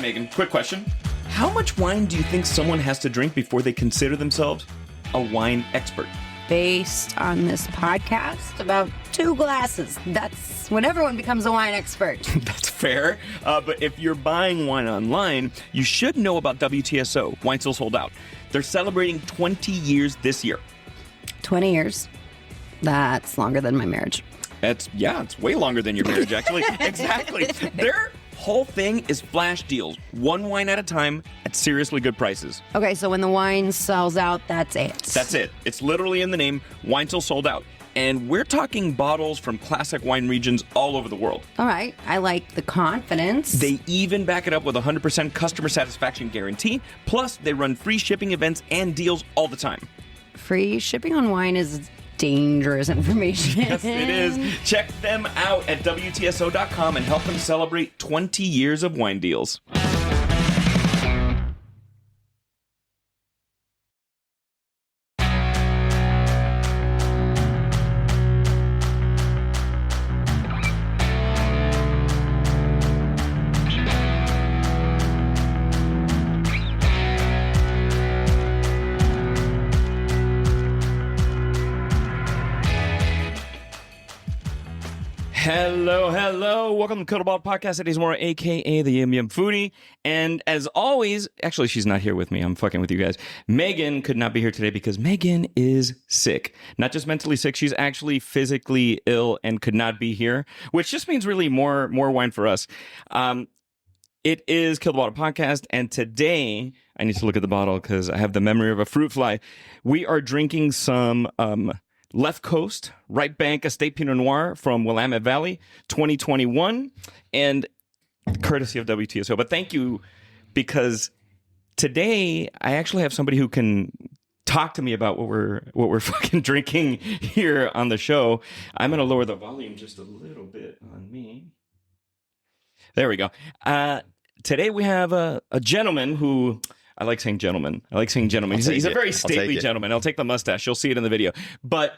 Megan, quick question. How much wine do you think someone has to drink before they consider themselves a wine expert? Based on this podcast, about 2 glasses. That's when everyone becomes a wine expert. That's fair. But if you're buying wine online, you should know about WTSO. Wine Still Sold Out. They're celebrating 20 years this year. 20 years. That's longer than my marriage. It's way longer than your marriage, actually. Exactly. Their whole thing is flash deals. One wine at a time at seriously good prices. Okay, so when the wine sells out, that's it. That's it. It's literally in the name, Wine Still Sold Out. And we're talking bottles from classic wine regions all over the world. All right, I like the confidence. They even back it up with a 100% customer satisfaction guarantee. Plus, they run free shipping events and deals all the time. Free shipping on wine is dangerous information. Yes, it is. Check them out at WTSO.com and help them celebrate 20 years of wine deals. Hello. Welcome to Cuddle Ball Podcast. It is more, a.k.a. the Yum Yum Foodie. And as always, actually, she's not here with me. I'm fucking with you guys. Megan could not be here today because Megan is sick. Not just mentally sick, she's actually physically ill and could not be here, which just means really more wine for us. It is Kill the Bottle Podcast, and today, I need to look at the bottle because I have the memory of a fruit fly. We are drinking some... Left Coast, Right Bank Estate Pinot Noir from Willamette Valley, 2021, and courtesy of WTSO. But thank you, because today I actually have somebody who can talk to me about what we're fucking drinking here on the show. I'm going to lower the volume just a little bit on me. There we go. Today we have a gentleman who... I like saying gentleman. He's a very stately gentleman. I'll take the mustache. You'll see it in the video. But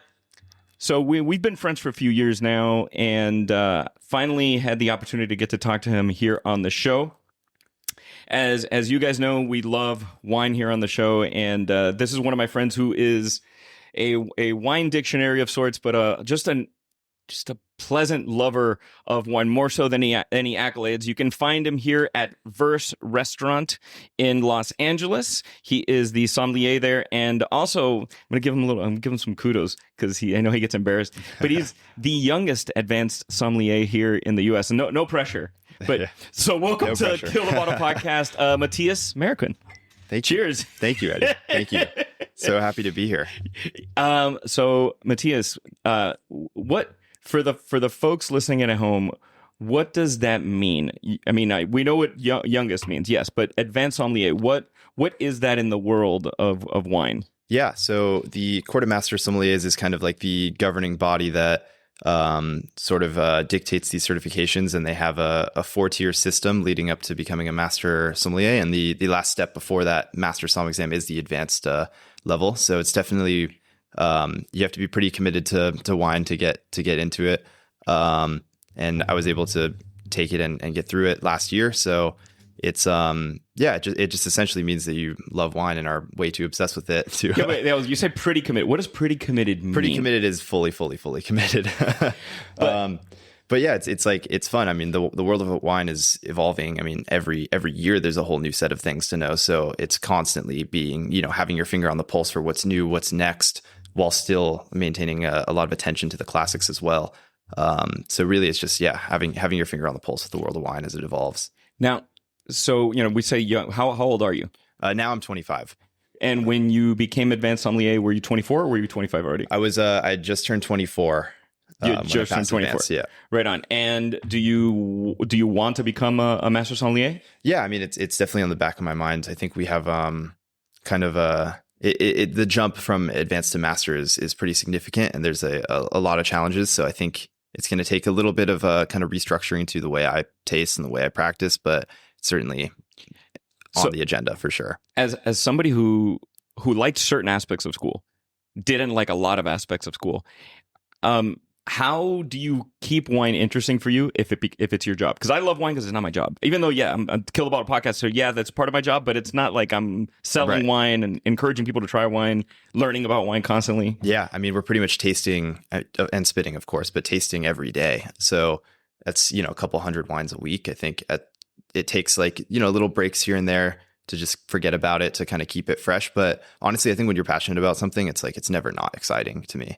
so we've been friends for a few years now, and finally had the opportunity to get to talk to him here on the show. As you guys know, we love wine here on the show, and this is one of my friends who is a wine dictionary of sorts, but just a pleasant lover of wine, more so than any accolades. You can find him here at Verse Restaurant in Los Angeles. He is the sommelier there, and also I'm gonna give him some kudos because I know he gets embarrassed, but he's the youngest advanced sommelier here in the U.S. And no pressure. But so welcome to Kill the Bottle Podcast, Matias Marroquin. Cheers. Thank you, Eddie. Thank you. So happy to be here. So Matias, what? For the folks listening at home, what does that mean? I mean, we know what youngest means, yes, but advanced sommelier, what is that in the world of wine? Yeah, so the Court of Master Sommeliers is kind of like the governing body that sort of dictates these certifications, and they have a 4-tier system leading up to becoming a master sommelier, and the last step before that master somm exam is the advanced level. So it's definitely... you have to be pretty committed to wine to get into it. And I was able to take it and get through it last year. So it's, it just essentially means that you love wine and are way too obsessed with it. Yeah, but you say pretty committed. What does pretty committed mean? Pretty committed is fully committed. But yeah, it's fun. I mean, the world of wine is evolving. I mean, every year there's a whole new set of things to know. So it's constantly being, having your finger on the pulse for what's new, what's next, while still maintaining a lot of attention to the classics as well. So really, it's just having your finger on the pulse of the world of wine as it evolves. Now, so we say young. How old are you? Now I'm 25. And when you became advanced sommelier, were you 24 or were you 25 already? I was. I had just turned 24. You just turned 24. Advanced, yeah. Right on. And do you want to become a master sommelier? Yeah, I mean, it's definitely on the back of my mind. I think we have kind of the jump from advanced to master is pretty significant, and there's a lot of challenges. So I think it's going to take a little bit of a kind of restructuring to the way I taste and the way I practice, but it's certainly on the agenda for sure. As somebody who liked certain aspects of school, didn't like a lot of aspects of school, how do you keep wine interesting for you if it's your job? Because I love wine because it's not my job. Even though, yeah, I'm Kill the Bottle podcast, so yeah, that's part of my job. But it's not like I'm selling wine and encouraging people to try wine, learning about wine constantly. Yeah, I mean, we're pretty much tasting and spitting, of course, but tasting every day. So that's a couple hundred wines a week. I think it takes like little breaks here and there to just forget about it to kind of keep it fresh. But honestly, I think when you're passionate about something, it's like it's never not exciting to me.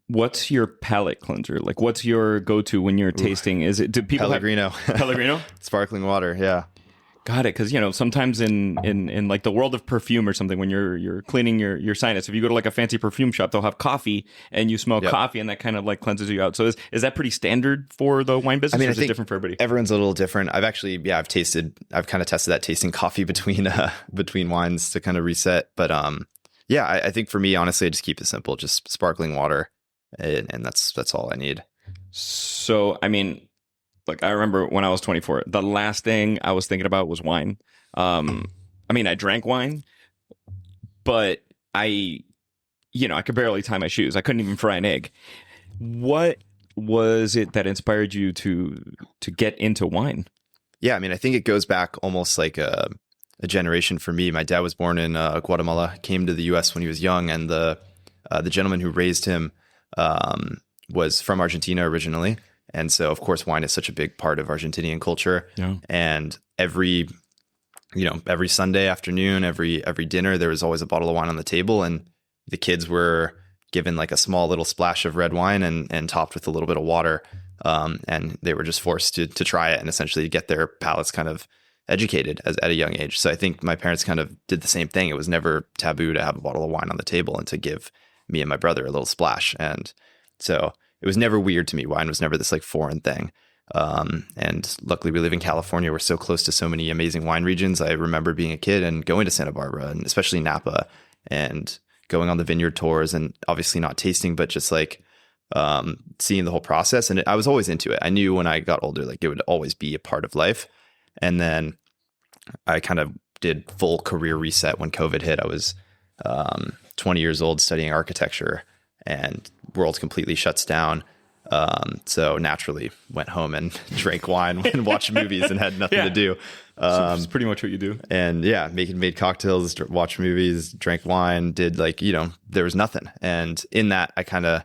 What's your palate cleanser? Like, what's your go-to when you're tasting? Is it, do people Pellegrino? Pellegrino? Sparkling water, yeah. Got it. Because, sometimes in like the world of perfume or something, when you're cleaning your sinus, if you go to like a fancy perfume shop, they'll have coffee and you smell coffee and that kind of like cleanses you out. So is that pretty standard for the wine business? I mean, or is it different for everybody? Everyone's a little different. I've kind of tested that tasting coffee between wines to kind of reset. But I think for me, honestly, I just keep it simple, just sparkling water. And that's all I need. So, I mean, look, I remember when I was 24, the last thing I was thinking about was wine. I mean, I drank wine, but I could barely tie my shoes. I couldn't even fry an egg. What was it that inspired you to get into wine? Yeah, I mean, I think it goes back almost like a generation for me. My dad was born in Guatemala, came to the U.S. when he was young, and the gentleman who raised him was from Argentina originally. And so, of course, wine is such a big part of Argentinian culture. Yeah. And every Sunday afternoon, every dinner, there was always a bottle of wine on the table. And the kids were given like a small little splash of red wine and topped with a little bit of water. And they were just forced to try it and essentially get their palates kind of educated at a young age. So I think my parents kind of did the same thing. It was never taboo to have a bottle of wine on the table and to give me and my brother a little splash. And so it was never weird to me. Wine was never this like foreign thing. And luckily we live in California. We're so close to so many amazing wine regions. I remember being a kid and going to Santa Barbara and especially Napa and going on the vineyard tours and obviously not tasting, but just like seeing the whole process. And I was always into it. I knew when I got older, like it would always be a part of life. And then I kind of did full career reset when COVID hit. I was 20 years old studying architecture and world completely shuts down. So naturally went home and drank wine and watched movies and had nothing to do. So it's pretty much what you do. And yeah, made cocktails, watched movies, drank wine, did there was nothing. And in that I kind of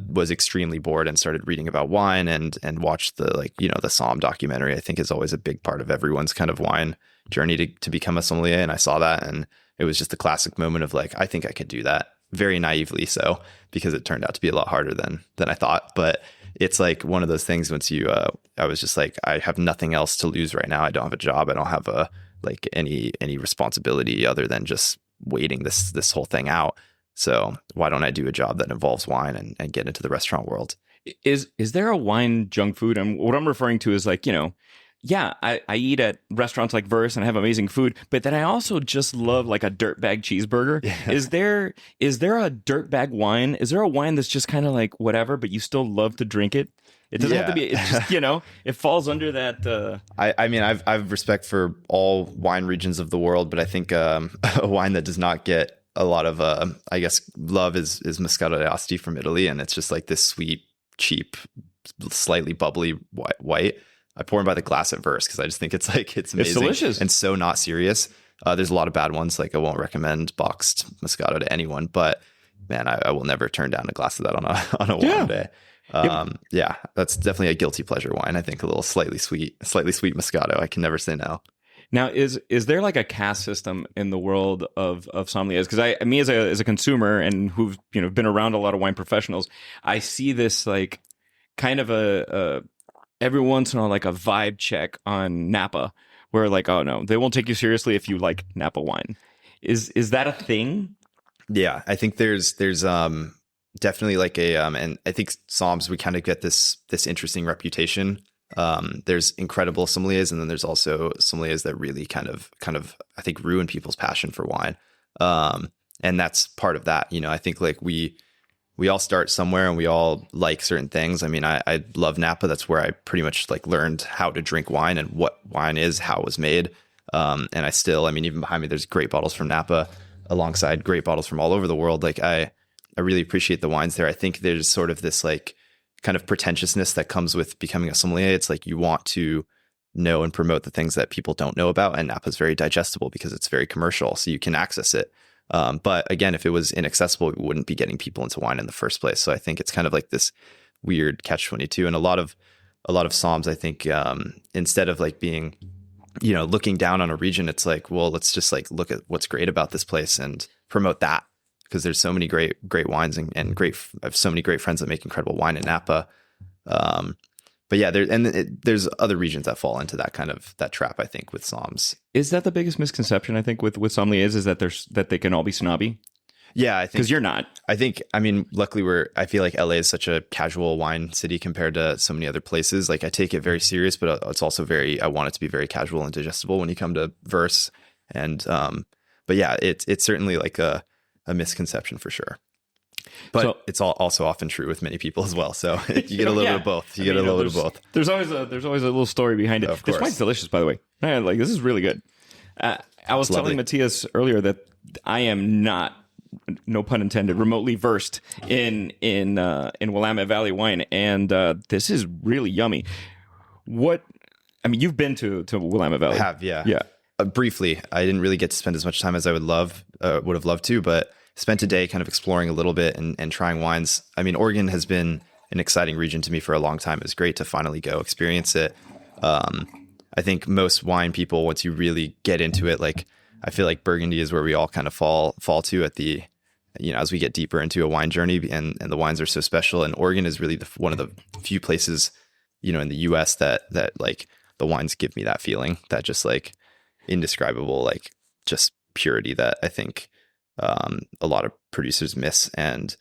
was extremely bored and started reading about wine and watched the Somm documentary. I think is always a big part of everyone's kind of wine journey to become a sommelier. And I saw that and it was just the classic moment of like, I think I could do that, very naively so, because it turned out to be a lot harder than I thought. But it's like one of those things once I was just like, I have nothing else to lose right now. I don't have a job. I don't have any responsibility other than just waiting this whole thing out. So why don't I do a job that involves wine and get into the restaurant world? Is there a wine junk food? And what I'm referring to is like, I eat at restaurants like Verse and I have amazing food, but then I also just love like a dirtbag cheeseburger. Yeah. Is there a dirtbag wine? Is there a wine that's just kind of like whatever, but you still love to drink it? It doesn't have to be. It's just it falls under that. I mean, I've respect for all wine regions of the world, but I think a wine that does not get a lot of I guess love is Moscato d'Asti from Italy, and it's just like this sweet, cheap, slightly bubbly white. I pour them by the glass at Verse because I just think it's amazing. It's delicious and so not serious. There's a lot of bad ones. Like I won't recommend boxed Moscato to anyone, but man, I will never turn down a glass of that on a warm day. Yeah, that's definitely a guilty pleasure wine. I think a little slightly sweet Moscato. I can never say no. Now, is there like a caste system in the world of sommeliers? Because me as a consumer and who've been around a lot of wine professionals, I see this like kind of a every once in a while like a vibe check on Napa, where like, oh no, they won't take you seriously if you like Napa wine. Is that a thing? Yeah, I think there's definitely like and I think Somms, we kind of get this interesting reputation. There's incredible sommeliers, and then there's also sommeliers that really kind of I think ruin people's passion for wine. And that's part of that. I think like we all start somewhere and we all like certain things. I mean, I love Napa. That's where I pretty much like learned how to drink wine and what wine is, how it was made. And I mean, even behind me, there's great bottles from Napa alongside great bottles from all over the world. Like I really appreciate the wines there. I think there's sort of this like kind of pretentiousness that comes with becoming a sommelier. It's like you want to know and promote the things that people don't know about. And Napa is very digestible because it's very commercial, so you can access it. But again, if it was inaccessible, we wouldn't be getting people into wine in the first place. So I think it's kind of like this weird catch-22. And a lot of somms, I think, instead of like being, looking down on a region, it's like, well, let's just like look at what's great about this place and promote that, because there's so many great wines and I have so many great friends that make incredible wine in Napa. But yeah, there's other regions that fall into that kind of that trap, I think, with somms. Is that the biggest misconception, I think, with sommeliers, is that they can all be snobby? Yeah, I think, because you're not. Luckily I feel like LA is such a casual wine city compared to so many other places. Like I take it very serious, but it's also I want it to be very casual and digestible when you come to verse. And but yeah, it's certainly like a misconception for sure. But it's also often true with many people as well. So you get a little bit of both. You get a little bit of both. There's always a little story behind it. Of course. This wine's delicious, by the way. Man, like this is really good. I was telling Matias earlier that I am not, no pun intended, remotely versed in Willamette Valley wine, and this is really yummy. You've been to Willamette Valley. I have, yeah. Yeah. Briefly, I didn't really get to spend as much time as I would have loved to, but spent a day kind of exploring a little bit and trying wines. I mean, Oregon has been an exciting region to me for a long time. It was great to finally go experience it. I think most wine people, once you really get into it, like I feel like Burgundy is where we all kind of fall to at the, as we get deeper into a wine journey, and the wines are so special. And Oregon is really one of the few places, in the US that like the wines give me that feeling, that just like indescribable, like just purity that I think a lot of producers miss. And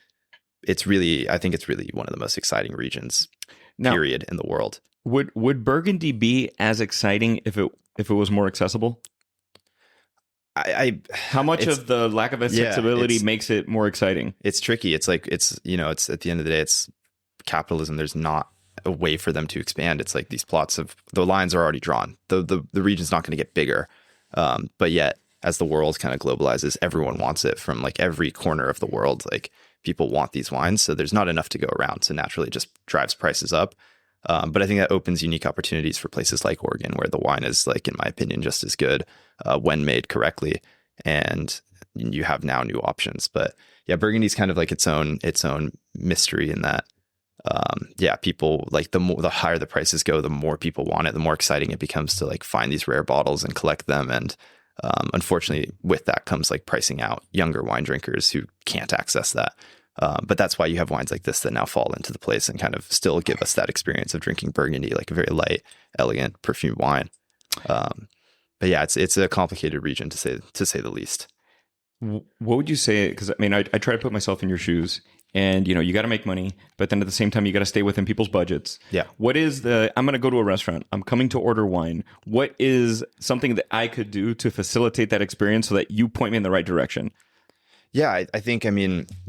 I think it's really one of the most exciting regions, period, in the world. Would Burgundy be as exciting if it was more accessible? How much of the lack of accessibility makes it more exciting? It's tricky. It's like, it's at the end of the day, it's capitalism. There's not a way for them to expand. It's like these plots of the lines are already drawn. The region's not going to get bigger. But yet, as the world kind of globalizes, everyone wants it from like every corner of the world. Like people want these wines. So there's not enough to go around. So naturally it just drives prices up. But I think that opens unique opportunities for places like Oregon, where the wine is, like, in my opinion, just as good when made correctly. And you have now new options. But yeah, Burgundy's kind of like its own mystery in that, people, like, the higher the prices go, the more people want it, the more exciting it becomes to like find these rare bottles and collect them. And unfortunately, with that comes like pricing out younger wine drinkers who can't access that. But that's why you have wines like this that now fall into the place and kind of still give us that experience of drinking Burgundy, like a very light, elegant, perfumed wine. But yeah, it's a complicated region to say the least. What would you say? Because I try to put myself in your shoes, and you got to make money, but then at the same time you got to stay within people's budgets. Yeah. What is I'm going to go to a restaurant, I'm coming to order wine. What is something that I could do to facilitate that experience so that you point me in the right direction? Yeah, I think,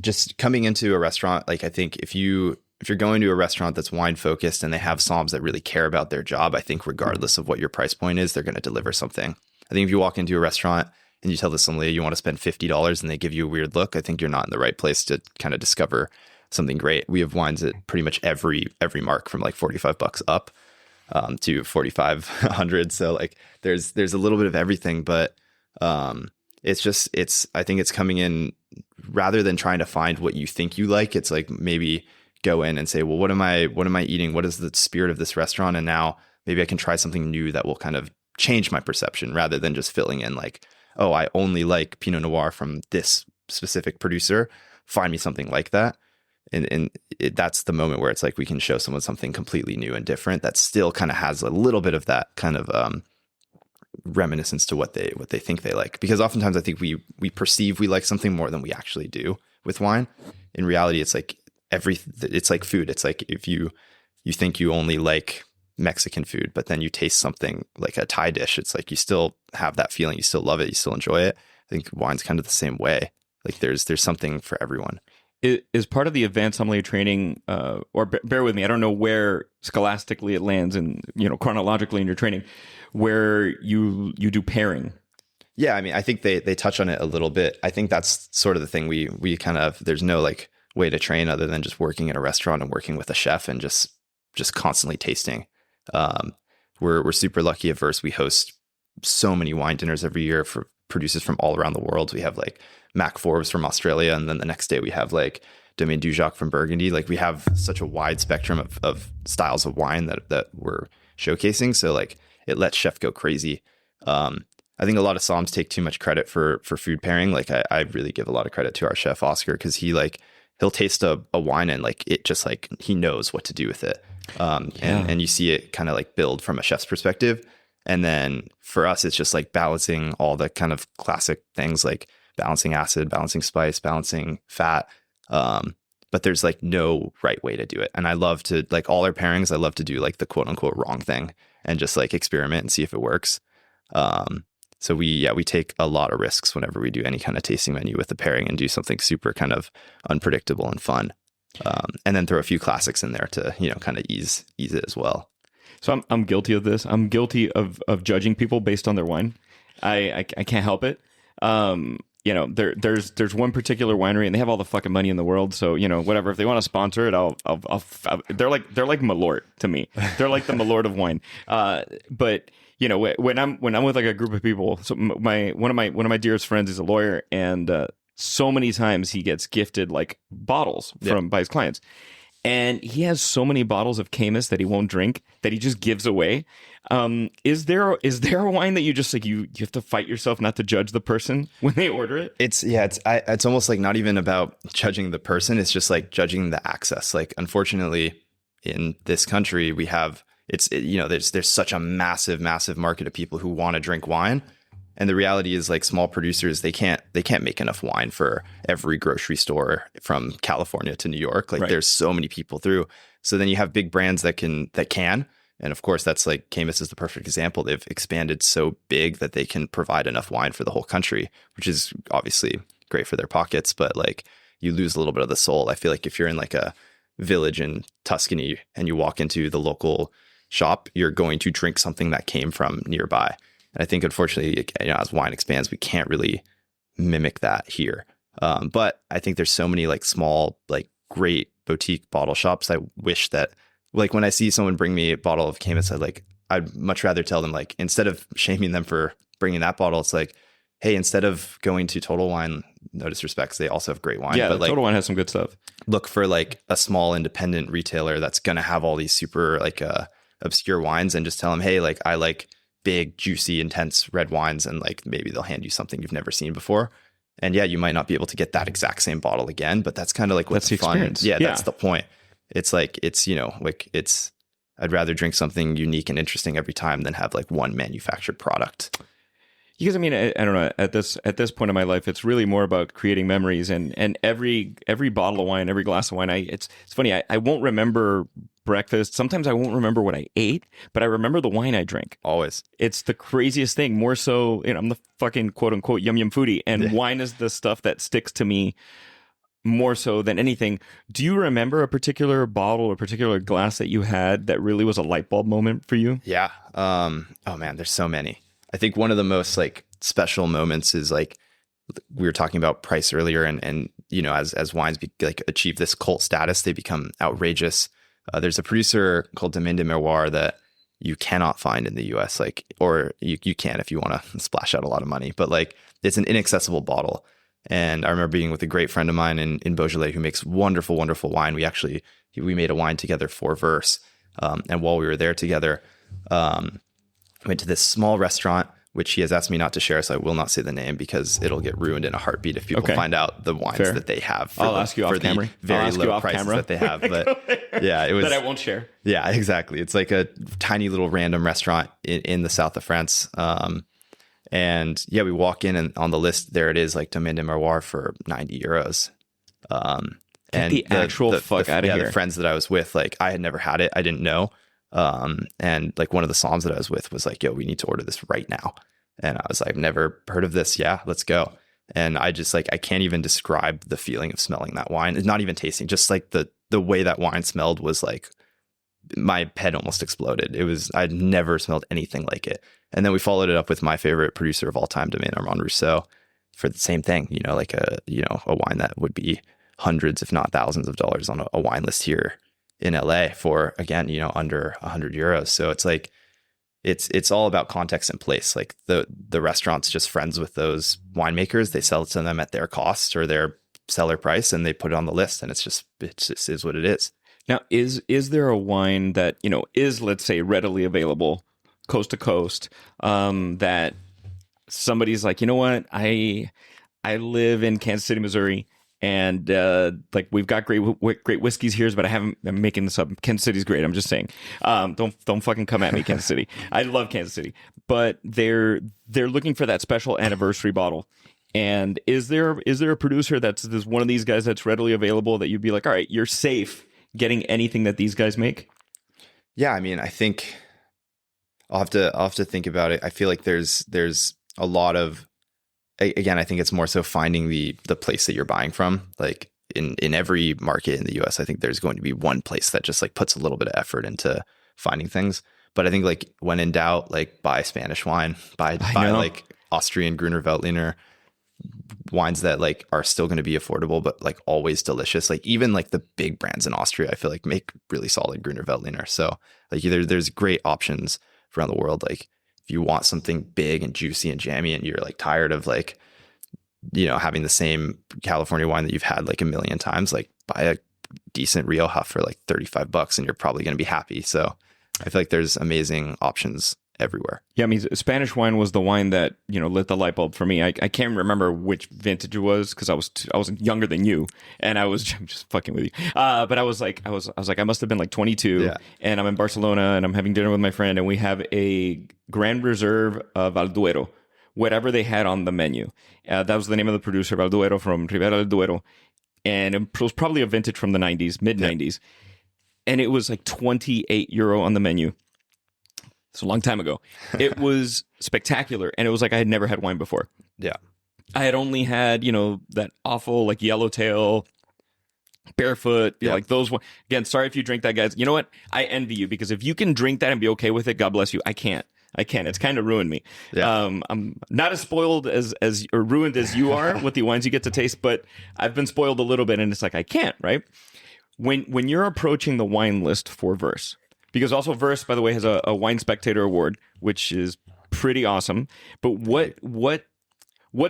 just coming into a restaurant, like, I think if you're going to a restaurant that's wine focused and they have somms that really care about their job, I think regardless of what your price point is, they're going to deliver something. I think if you walk into a restaurant and you tell the sommelier you want to spend $50 and they give you a weird look, I think you're not in the right place to kind of discover something great. We have wines at pretty much every mark from like $45 up to $4,500. So like there's a little bit of everything, but I think it's coming in, rather than trying to find what you think you like, it's like maybe go in and say, well, what am I eating? What is the spirit of this restaurant? And now maybe I can try something new that will kind of change my perception, rather than just filling in like, oh, I only like Pinot Noir from this specific producer. Find me something like that. And that's the moment where it's like we can show someone something completely new and different that still kind of has a little bit of that kind of reminiscence to what they think they like. Because oftentimes I think we perceive we like something more than we actually do with wine. In reality, it's like it's like food. It's like if you think you only like Mexican food, but then you taste something like a Thai dish, it's like you still have that feeling, you still love it, you still enjoy it. I think wine's kind of the same way. Like there's something for everyone. Is part of the advanced sommelier training, or bear with me, I don't know where scholastically it lands and chronologically in your training, where you do pairing. Yeah, I think they touch on it a little bit. I think that's sort of the thing we kind of, there's no like way to train other than just working in a restaurant and working with a chef and just constantly tasting. We're super lucky at Verse. We host so many wine dinners every year for producers from all around the world. We have like Mac Forbes from Australia, and then the next day we have like Domaine Dujac from Burgundy. Like we have such a wide spectrum of styles of wine that we're showcasing. So like it lets chef go crazy. I think a lot of somms take too much credit for food pairing. Like I really give a lot of credit to our chef Oscar, because he'll taste a wine and like it just like he knows what to do with it. And you see it kind of like build from a chef's perspective. And then for us, it's just like balancing all the kind of classic things like balancing acid, balancing spice, balancing fat. But there's like no right way to do it. And I love to, like all our pairings, I love to do like the quote unquote wrong thing and just like experiment and see if it works. So we take a lot of risks whenever we do any kind of tasting menu with the pairing and do something super kind of unpredictable and fun. And then throw a few classics in there to, kind of ease it as well. So I'm guilty of this. I'm guilty of judging people based on their wine. I can't help it. There's one particular winery and they have all the fucking money in the world. So, whatever, if they want to sponsor it, I'll they're like Malort to me. They're like the Malort of wine. But when I'm with like a group of people, so one of my dearest friends is a lawyer, and so many times he gets gifted like bottles by his clients. And he has so many bottles of Caymus that he won't drink that he just gives away. Is there a wine that you just like you have to fight yourself not to judge the person when they order it? It's almost like not even about judging the person. It's just like judging the access. Like unfortunately, in this country, we have there's such a massive market of people who want to drink wine. And the reality is like small producers, they can't make enough wine for every grocery store from California to New York. Like There's so many people through. So then you have big brands that can. And of course, that's like Caymus is the perfect example. They've expanded so big that they can provide enough wine for the whole country, which is obviously great for their pockets. But like you lose a little bit of the soul. I feel like if you're in like a village in Tuscany and you walk into the local shop, you're going to drink something that came from nearby. And I think, unfortunately, as wine expands, we can't really mimic that here. But I think there's so many like small, like great boutique bottle shops. I wish that, like, when I see someone bring me a bottle of Caymus, I'd much rather tell them, like, instead of shaming them for bringing that bottle, it's like, hey, instead of going to Total Wine, no disrespect, they also have great wine. Yeah, but like, Total Wine has some good stuff. Look for like a small independent retailer that's going to have all these super like obscure wines, and just tell them, hey, like I like big, juicy, intense red wines, and like maybe they'll hand you something you've never seen before. And yeah, you might not be able to get that exact same bottle again, but that's kind of like what's the fun. experience. Yeah, that's the point. It's like I'd rather drink something unique and interesting every time than have like one manufactured product. Because I mean, I don't know. At this point in my life, it's really more about creating memories. And every bottle of wine, every glass of wine, it's funny. I won't remember breakfast. Sometimes I won't remember what I ate, but I remember the wine I drank. Always. It's the craziest thing. More so, I'm the fucking quote unquote yum foodie, and wine is the stuff that sticks to me more so than anything. Do you remember a particular bottle or particular glass that you had that really was a light bulb moment for you? Yeah. Oh man, there's so many. I think one of the most like special moments is like we were talking about price earlier, and as wines achieve this cult status, they become outrageous. There's a producer called Domaine de Miroir that you cannot find in the US, or you can if you want to splash out a lot of money, but like it's an inaccessible bottle. And I remember being with a great friend of mine in Beaujolais who makes wonderful, wonderful wine. We made a wine together for Verse. And while we were there together, went to this small restaurant, which he has asked me not to share, so I will not say the name because it'll get ruined in a heartbeat if people find out the wines that they have. I'll ask you off camera. Very low prices that they have. But yeah, it was that I won't share. Yeah, exactly. It's like a tiny little random restaurant in the south of France. And yeah, we walk in and on the list there it is, like Domaine de Miroir for €90. And the actual fuck out of here. The friends that I was with, like I had never had it. I didn't know. And like one of the somms that I was with was like, yo, we need to order this right now. And I was like, I've never heard of this. Yeah, let's go. And I just like, I can't even describe the feeling of smelling that wine. It's not even tasting, just like the way that wine smelled was like, my head almost exploded. I'd never smelled anything like it. And then we followed it up with my favorite producer of all time, Domaine Armand Rousseau, for the same thing, like a wine that would be hundreds, if not thousands of dollars on a wine list here in LA for, again, under €100. So it's like, it's all about context and place. Like the restaurant's just friends with those winemakers. They sell it to them at their cost or their seller price, and they put it on the list, and it just is what it is. Now, is there a wine that, is, let's say, readily available coast to coast, that somebody's like, you know what, I live in Kansas City, Missouri, and like we've got great whiskeys here, but I'm making this up. Kansas City's great. I'm just saying. Don't fucking come at me, Kansas City. I love Kansas City, but they're looking for that special anniversary bottle. And is there a producer that's one of these guys that's readily available that you'd be like, all right, you're safe getting anything that these guys make? Yeah, I mean, I think I'll have to think about it. I feel like there's a lot of, again, I think it's more so finding the place that you're buying from. Like in every market in the US, I think there's going to be one place that just like puts a little bit of effort into finding things. But I think like when in doubt, like buy Spanish wine, buy like Austrian Gruner Veltliner, wines that like are still going to be affordable, but like always delicious. Like even like the big brands in Austria, I feel like make really solid Gruner Veltliner. So like there's great options around the world. Like if you want something big and juicy and jammy and you're like tired of like, having the same California wine that you've had like a million times, like buy a decent Rioja for like $35 and you're probably going to be happy. So I feel like there's amazing options everywhere. Yeah, I mean, Spanish wine was the wine that lit the light bulb for me. I can't remember which vintage it was because I was younger than you, and I'm just fucking with you. But I was like, I must have been like 22, and I'm in Barcelona, and I'm having dinner with my friend, and we have a Grand Reserve of Alduero, whatever they had on the menu. That was the name of the producer, Alduero, from Ribera del Duero, and it was probably a vintage from the 90s, mid 90s, and it was like €28 on the menu. It's a long time ago. It was spectacular. And it was like I had never had wine before. Yeah. I had only had, that awful like yellowtail, barefoot, like those one. Again, sorry if you drink that, guys. You know what? I envy you because if you can drink that and be okay with it, God bless you. I can't. It's kind of ruined me. Yeah. I'm not as spoiled as or ruined as you are with the wines you get to taste, but I've been spoiled a little bit, and it's like I can't, right? When you're approaching the wine list for Verse, because also Verse, by the way, has a Wine Spectator Award, which is pretty awesome. But what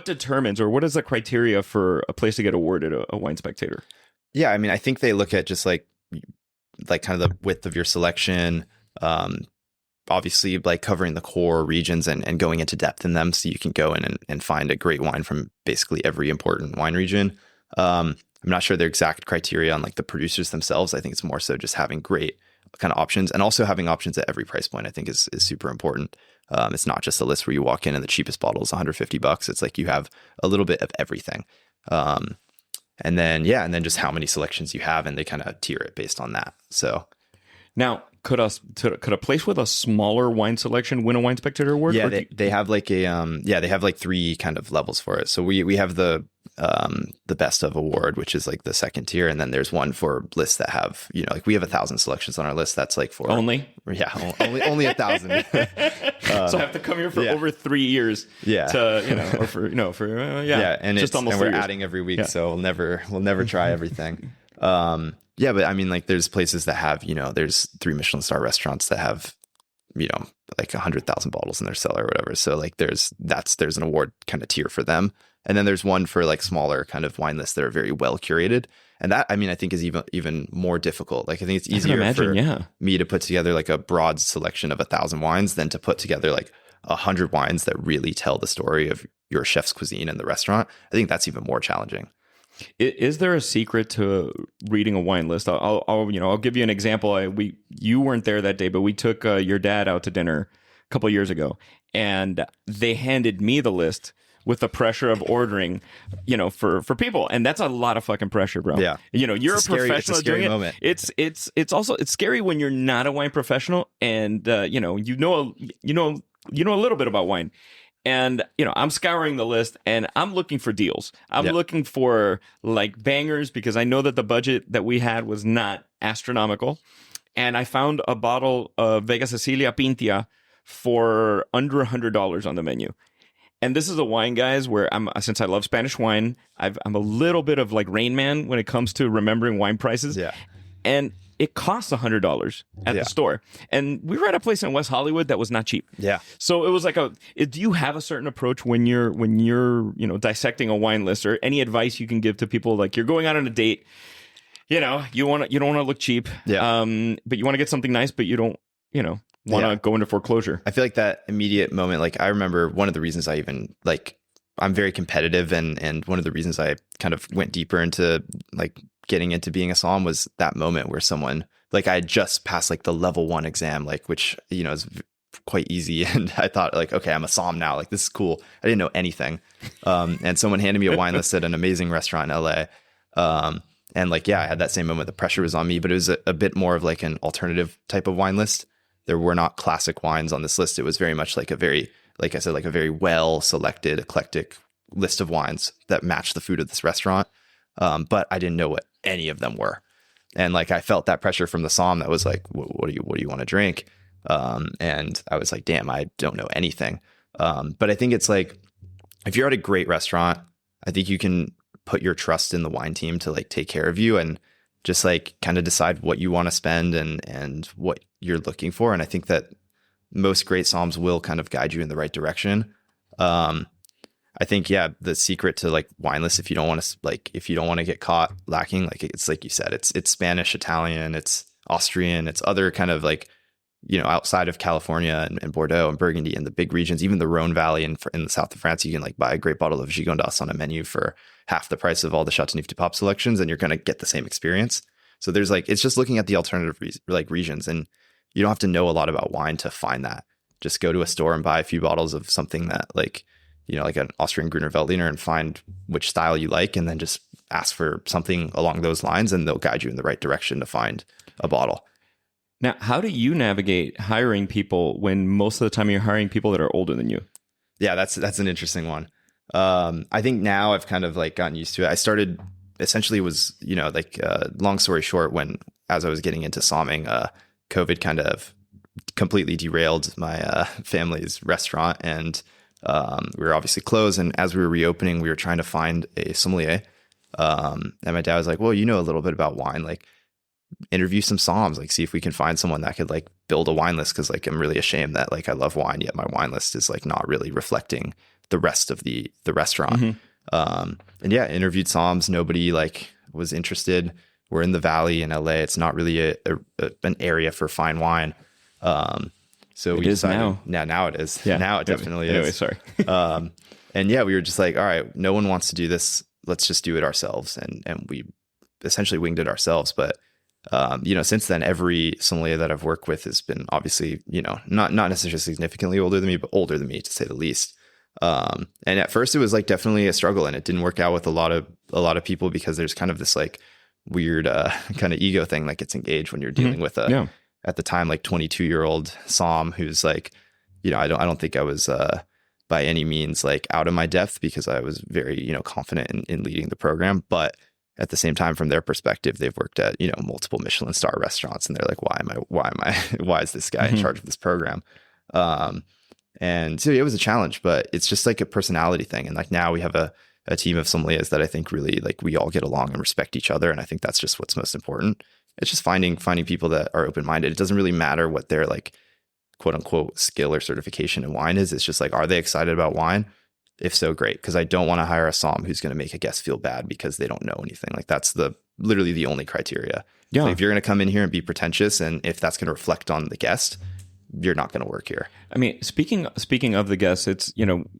determines, or what is the criteria for a place to get awarded a Wine Spectator? Yeah, I mean, I think they look at just like kind of the width of your selection, obviously like covering the core regions and going into depth in them, so you can go in and find a great wine from basically every important wine region. I'm not sure their exact criteria on like the producers themselves. I think it's more so just having great kind of options, and also having options at every price point, I think is super important. It's not just a list where you walk in and the cheapest bottle is $150. It's like you have a little bit of everything. And then just how many selections you have, and they kind of tier it based on that. So now, could a place with a smaller wine selection win a Wine Spectator Award? Yeah, they have like they have like three kind of levels for it. So we have the best of award, which is like the second tier, and then there's one for lists that have like we have 1,000 selections on our list. That's like for only 1,000. So I have to come here for over 3 years. Yeah, to or for and just almost. And we're adding every week, so we'll never try everything. Yeah, but I mean, like, there's places that have, there's 3 Michelin star restaurants that have, like 100,000 bottles in their cellar or whatever. So like, there's an award kind of tier for them. And then there's one for like smaller kind of wine lists that are very well curated. And that, I mean, I think is even more difficult. Like, I think it's easier for me to put together like a broad selection of 1,000 wines than to put together like 100 wines that really tell the story of your chef's cuisine and the restaurant. I think that's even more challenging. Is there a secret to reading a wine list? I'll give you an example. You weren't there that day, but we took your dad out to dinner a couple of years ago, and they handed me the list with the pressure of ordering, for people, and that's a lot of fucking pressure, bro. Yeah, you're a professional doing it. It's also scary when you're not a wine professional, and you know a little bit about wine. And, I'm scouring the list and I'm looking for deals. I'm looking for like bangers because I know that the budget that we had was not astronomical. And I found a bottle of Vega Sicilia Pintia for under $100 on the menu. And this is a wine, guys, where since I love Spanish wine, I'm a little bit of like Rain Man when it comes to remembering wine prices. Yeah. And it costs $100 at the store. And we were at a place in West Hollywood that was not cheap. Yeah. So it was like do you have a certain approach when you're dissecting a wine list, or any advice you can give to people? Like, you're going out on a date, you don't want to look cheap. Yeah. But you want to get something nice, but you don't, want to go into foreclosure. I feel like that immediate moment, like I remember one of the reasons I even I'm very competitive, and one of the reasons I kind of went deeper into like getting into being a somm was that moment where someone, like, I had just passed like the level 1 exam, like, which, is quite easy. And I thought, like, okay, I'm a somm now. Like, this is cool. I didn't know anything. And someone handed me a wine list at an amazing restaurant in LA. And like, yeah, I had that same moment. The pressure was on me, but it was a bit more of like an alternative type of wine list. There were not classic wines on this list. It was very much like like I said, like a very well selected, eclectic list of wines that matched the food of this restaurant. But I didn't know what any of them were. And like, I felt that pressure from the somm that was like, what do you want to drink? And I was like, damn, I don't know anything. But I think it's like, if you're at a great restaurant, I think you can put your trust in the wine team to like take care of you and just like kind of decide what you want to spend and what you're looking for. And I think that most great somms will kind of guide you in the right direction. I think, yeah, the secret to like wine lists, if you don't want to get caught lacking, like, it's like you said, it's Spanish, Italian, it's Austrian, it's other kind of like, outside of California and Bordeaux and Burgundy and the big regions, even the Rhone Valley in the south of France, you can like buy a great bottle of Gigondas on a menu for half the price of all the Chateauneuf du Pape selections, and you're going to get the same experience. So there's like, it's just looking at the alternative regions, and you don't have to know a lot about wine to find that. Just go to a store and buy a few bottles of something that like, like an Austrian Gruner Veltliner, and find which style you like, and then just ask for something along those lines, and they'll guide you in the right direction to find a bottle. Now, how do you navigate hiring people when most of the time you're hiring people that are older than you? Yeah, that's an interesting one. I think now I've kind of like gotten used to it. I started essentially was, long story short, as I was getting into somming, COVID kind of completely derailed my family's restaurant, and we were obviously closed. And as we were reopening, we were trying to find a sommelier. And my dad was like, well, a little bit about wine, like interview some somms, like see if we can find someone that could like build a wine list. Cause like, I'm really ashamed that like I love wine, yet my wine list is like not really reflecting the rest of the restaurant. Mm-hmm. And yeah, interviewed somms. Nobody like was interested. We're in the Valley in LA. It's not really an area for fine wine. So we decided now it is. Yeah, now it definitely is. Anyway, sorry. And yeah, we were just like, all right, no one wants to do this. Let's just do it ourselves. And we essentially winged it ourselves. But, since then, every sommelier that I've worked with has been obviously, not necessarily significantly older than me, but older than me, to say the least. And at first it was like definitely a struggle, and it didn't work out with a lot of people, because there's kind of this like weird, kind of ego thing that gets engaged when you're dealing with at the time, like 22-year-old somm who's like, I don't think I was, by any means like out of my depth, because I was very, confident in leading the program. But at the same time, from their perspective, they've worked at, multiple Michelin star restaurants, and they're like, why is this guy in charge of this program? And so it was a challenge, but it's just like a personality thing. And like now we have a team of sommeliers that I think really like we all get along and respect each other. And I think that's just what's most important. It's just finding people that are open-minded. It doesn't really matter what their like quote unquote skill or certification in wine is. It's just like, are they excited about wine? If so, great. Because I don't want to hire a somm who's going to make a guest feel bad because they don't know anything. Like that's literally the only criteria. Yeah. Like if you're going to come in here and be pretentious, and if that's going to reflect on the guest, you're not going to work here. I mean, speaking of the guests, it's,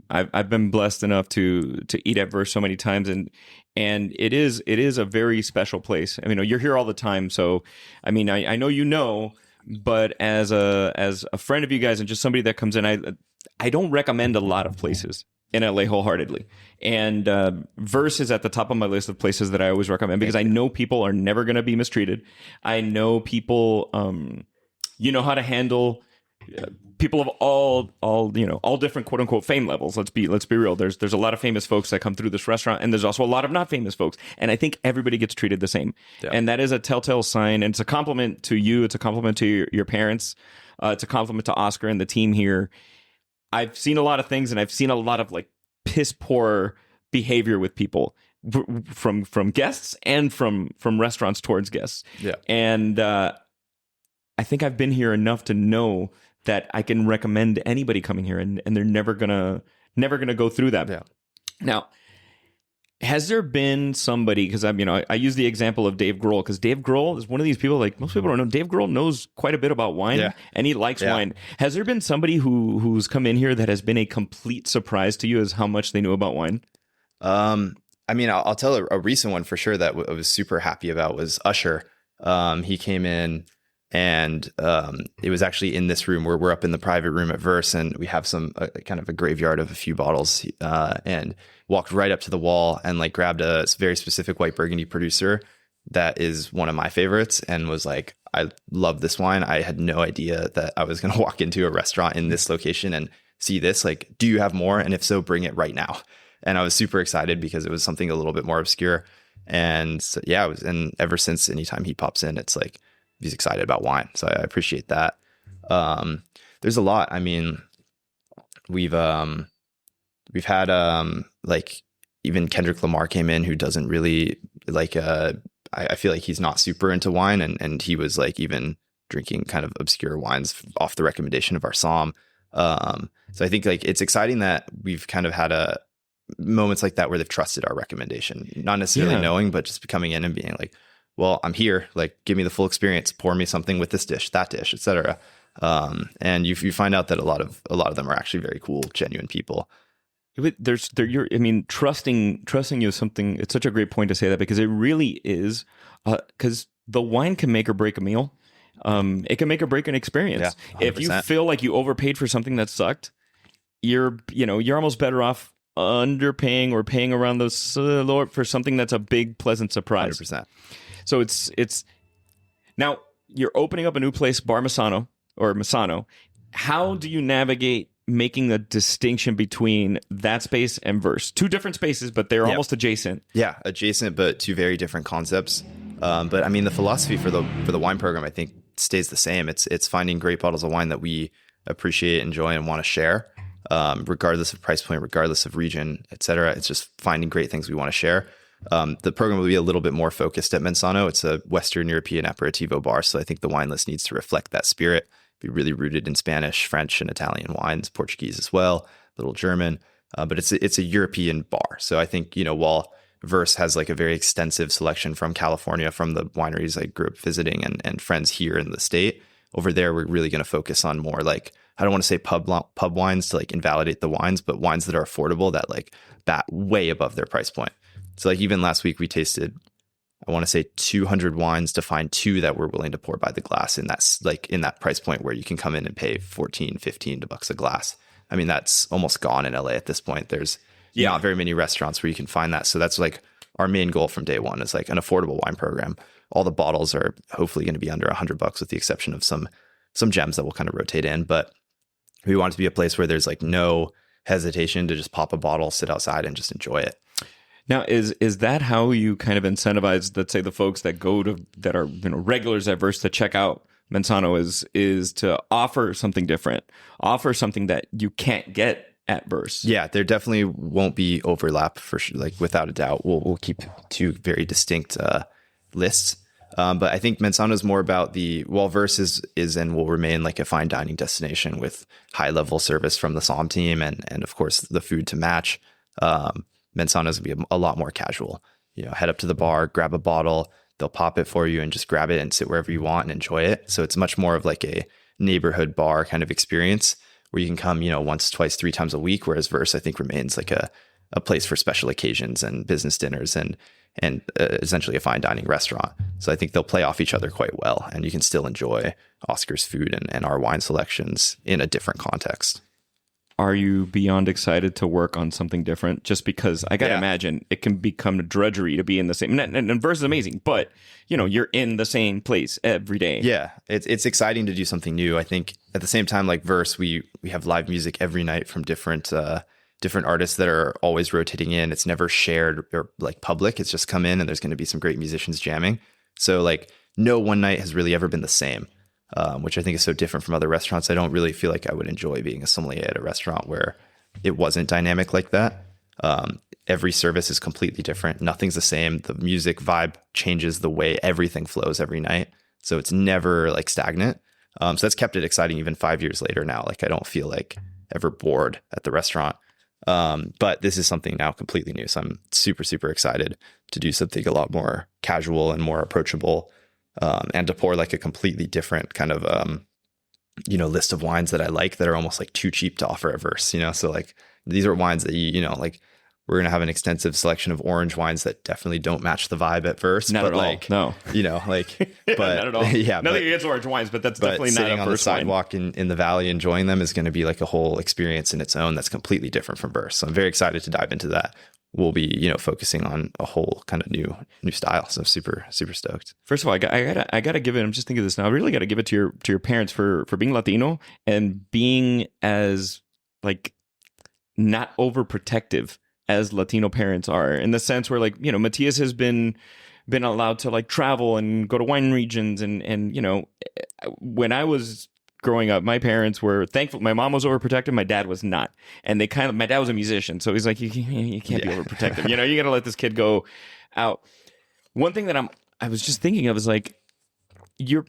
I've been blessed enough to eat at Verse so many times, and it is a very special place. I mean, you're here all the time, so I mean, I know, but as a friend of you guys and just somebody that comes in, I don't recommend a lot of places in LA wholeheartely, and Verse is at the top of my list of places that I always recommend, because I know people are never going to be mistreated. I know people, know how to handle people of all different quote unquote fame levels. Let's be real. There's a lot of famous folks that come through this restaurant, and there's also a lot of not famous folks. And I think everybody gets treated the same. Yeah. And that is a telltale sign. And it's a compliment to you. It's a compliment to your parents. It's a compliment to Oscar and the team here. I've seen a lot of things, and I've seen a lot of like piss poor behavior with people from guests and from restaurants towards guests. Yeah. And I think I've been here enough to know that I can recommend anybody coming here, and they're never gonna go through that. Yeah. Now, has there been somebody, because I use the example of Dave Grohl, because Dave Grohl is one of these people, like most people don't know, Dave Grohl knows quite a bit about wine, and he likes wine. Has there been somebody who's come in here that has been a complete surprise to you as how much they knew about wine? I mean, I'll tell a recent one for sure that I was super happy about was Usher. He came in, and it was actually in this room where we're up in the private room at Verse, and we have some kind of a graveyard of a few bottles, and walked right up to the wall and like grabbed a very specific white Burgundy producer that is one of my favorites, and was like, I love this wine. I had no idea that I was going to walk into a restaurant in this location and see this. Like, do you have more? And if so, bring it right now. And I was super excited because it was something a little bit more obscure. And so, yeah, and ever since, anytime he pops in, it's like he's excited about wine. So I appreciate that. There's a lot. I mean, we've had like even Kendrick Lamar came in, who doesn't really like I feel like he's not super into wine, and he was like even drinking kind of obscure wines off the recommendation of our somm. So I think like it's exciting that we've kind of had moments like that where they've trusted our recommendation, not necessarily knowing, but just coming in and being like, well, I'm here, like, give me the full experience, pour me something with this dish, that dish, etc. And you find out that a lot of them are actually very cool, genuine people. Trusting you is something. It's such a great point to say that, because it really is. Because the wine can make or break a meal. It can make or break an experience. Yeah, if you feel like you overpaid for something that sucked, you're almost better off underpaying or paying around those lower for something that's a big pleasant surprise. 100%. So it's now you're opening up a new place, Bar Misano or Misano. How do you navigate making the distinction between that space and Verse? Two different spaces, but they're almost adjacent. Yeah, adjacent, but two very different concepts. But I mean, the philosophy for the wine program, I think, stays the same. It's finding great bottles of wine that we appreciate, enjoy, and want to share, regardless of price point, regardless of region, etc. It's just finding great things we want to share. The program will be a little bit more focused at Menzano. It's a Western European aperitivo bar, so I think the wine list needs to reflect that spirit. Be really rooted in Spanish, French, and Italian wines, Portuguese as well, a little German. But it's a European bar, so I think while Verse has like a very extensive selection from California, from the wineries I grew up visiting and friends here in the state. Over there, we're really going to focus on more like, I don't want to say pub wines to like invalidate the wines, but wines that are affordable that like bat way above their price point. So like even last week we tasted, I want to say 200 wines to find two that we're willing to pour by the glass. And that's like in that price point where you can come in and pay $14-15 a glass. I mean, that's almost gone in LA at this point. There's not very many restaurants where you can find that. So that's like our main goal from day one is like an affordable wine program. All the bottles are hopefully going to be under $100 with the exception of some gems that will kind of rotate in. But we want it to be a place where there's like no hesitation to just pop a bottle, sit outside and just enjoy it. Now, is that how you kind of incentivize, let's say, the folks that that are regulars at Verse to check out Menzano is to offer something different, offer something that you can't get at Verse? Yeah, there definitely won't be overlap for sure. Like without a doubt, we'll keep two very distinct lists. But I think Menzano is more about while Verse is and will remain like a fine dining destination with high level service from the Somm team and of course the food to match. Menzano is going to be a lot more casual. Head up to the bar, grab a bottle, they'll pop it for you and just grab it and sit wherever you want and enjoy it. So it's much more of like a neighborhood bar kind of experience where you can come, once, twice, 3 times a week. Whereas Verse, I think, remains like a place for special occasions and business dinners and essentially a fine dining restaurant. So I think they'll play off each other quite well, and you can still enjoy Oscar's food and our wine selections in a different context. Are you beyond excited to work on something different? Just because I gotta imagine it can become a drudgery to be in the same. And Verse is amazing, but you're in the same place every day. Yeah, it's exciting to do something new. I think at the same time, like Verse, we have live music every night from different artists that are always rotating in. It's never shared or like public. It's just come in and there's going to be some great musicians jamming. So like no one night has really ever been the same. which I think is so different from other restaurants. I don't really feel like I would enjoy being a sommelier at a restaurant where it wasn't dynamic like that. Every service is completely different. Nothing's the same. The music vibe changes the way everything flows every night. So it's never like stagnant. So that's kept it exciting even 5 years later now. Like I don't feel like ever bored at the restaurant. But this is something now completely new. So I'm super, super excited to do something a lot more casual and more approachable, and to pour like a completely different kind of, list of wines that I like that are almost like too cheap to offer at Verse, So like these are wines that, like we're going to have an extensive selection of orange wines that definitely don't match the vibe at Verse. Not but at like, all. No. But not at all. Yeah. Nothing against orange wines, but that's definitely not sitting a on the Verse wine. sidewalk in the valley enjoying them is going to be like a whole experience in its own that's completely different from Verse. So I'm very excited to dive into that. We'll be, focusing on a whole kind of new style. So I'm super, super stoked. First of all, I gotta give it. I'm just thinking of this now. I really gotta give it to your parents for being Latino and being as like not overprotective as Latino parents are, in the sense where like, Matias has been allowed to like travel and go to wine regions and when I was growing up, my parents were thankful. My mom was overprotective. My dad was not. And my dad was a musician. So he's like, you can't be overprotective. You got to let this kid go out. One thing that I was just thinking of is like, your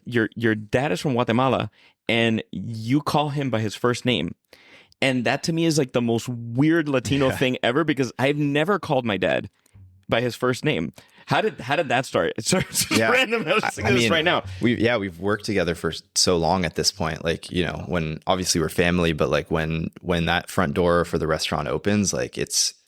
dad is from Guatemala and you call him by his first name. And that to me is like the most weird Latino thing ever, because I've never called my dad by his first name. How did that start? It's just random. I was just thinking this right now. We've worked together for so long at this point. Like, when obviously we're family, but like when that front door for the restaurant opens, like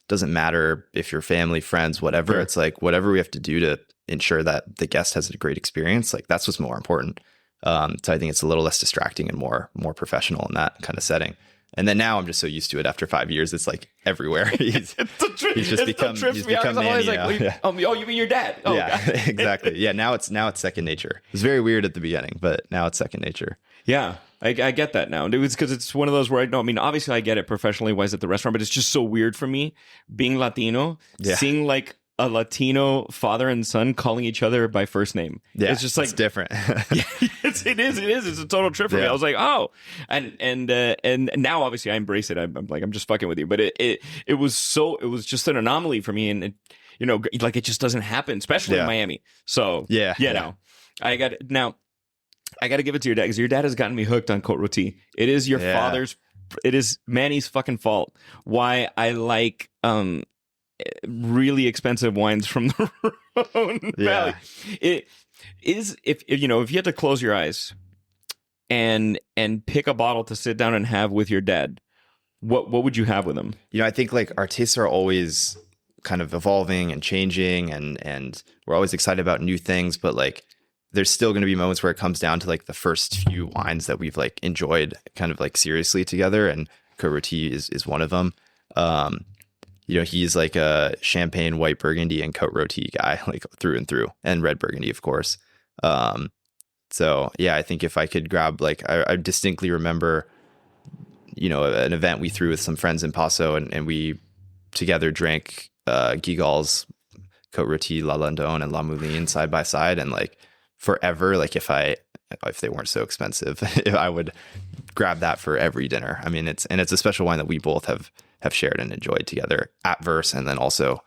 doesn't matter if you're family, friends, whatever. Sure. It's like whatever we have to do to ensure that the guest has a great experience. Like that's what's more important. So I think it's a little less distracting and more professional in that kind of setting. And then now I'm just so used to it. After 5 years, it's like everywhere. He's just become Manny now. Oh, you mean your dad? Oh, yeah, exactly. Yeah, now it's second nature. It was very weird at the beginning, but now it's second nature. Yeah, I get that now. It was because it's one of those where obviously I get it professionally wise at the restaurant, but it's just so weird for me being Latino, seeing like a Latino father and son calling each other by first name. Yeah, it's just like it's different. It is. It's a total trip for me. I was like, oh, and now obviously I embrace it. I'm like, I'm just fucking with you. But it was just an anomaly for me, and like it just doesn't happen, especially in Miami. So I got to give it to your dad, because your dad has gotten me hooked on Côte Rôtie. It is your father's. It is Manny's fucking fault why I like really expensive wines from the Rhone Valley. It is if you had to close your eyes and pick a bottle to sit down and have with your dad, what would you have with him? I think like our tastes are always kind of evolving and changing, and we're always excited about new things, but like there's still going to be moments where it comes down to like the first few wines that we've like enjoyed kind of like seriously together, and Côte Rôtie is one of them. He's like a champagne, white Burgundy, and Côte Rôtie guy, like through and through, and red Burgundy, of course. So yeah, I think if I could grab, like, I distinctly remember, an event we threw with some friends in Paso, and we together drank Guigal's Côte Rôtie, La Landon, and La Mouline side by side, and like forever, like if they weren't so expensive, I would grab that for every dinner. I mean, it's a special wine that we both have shared and enjoyed together at Verse, and then also,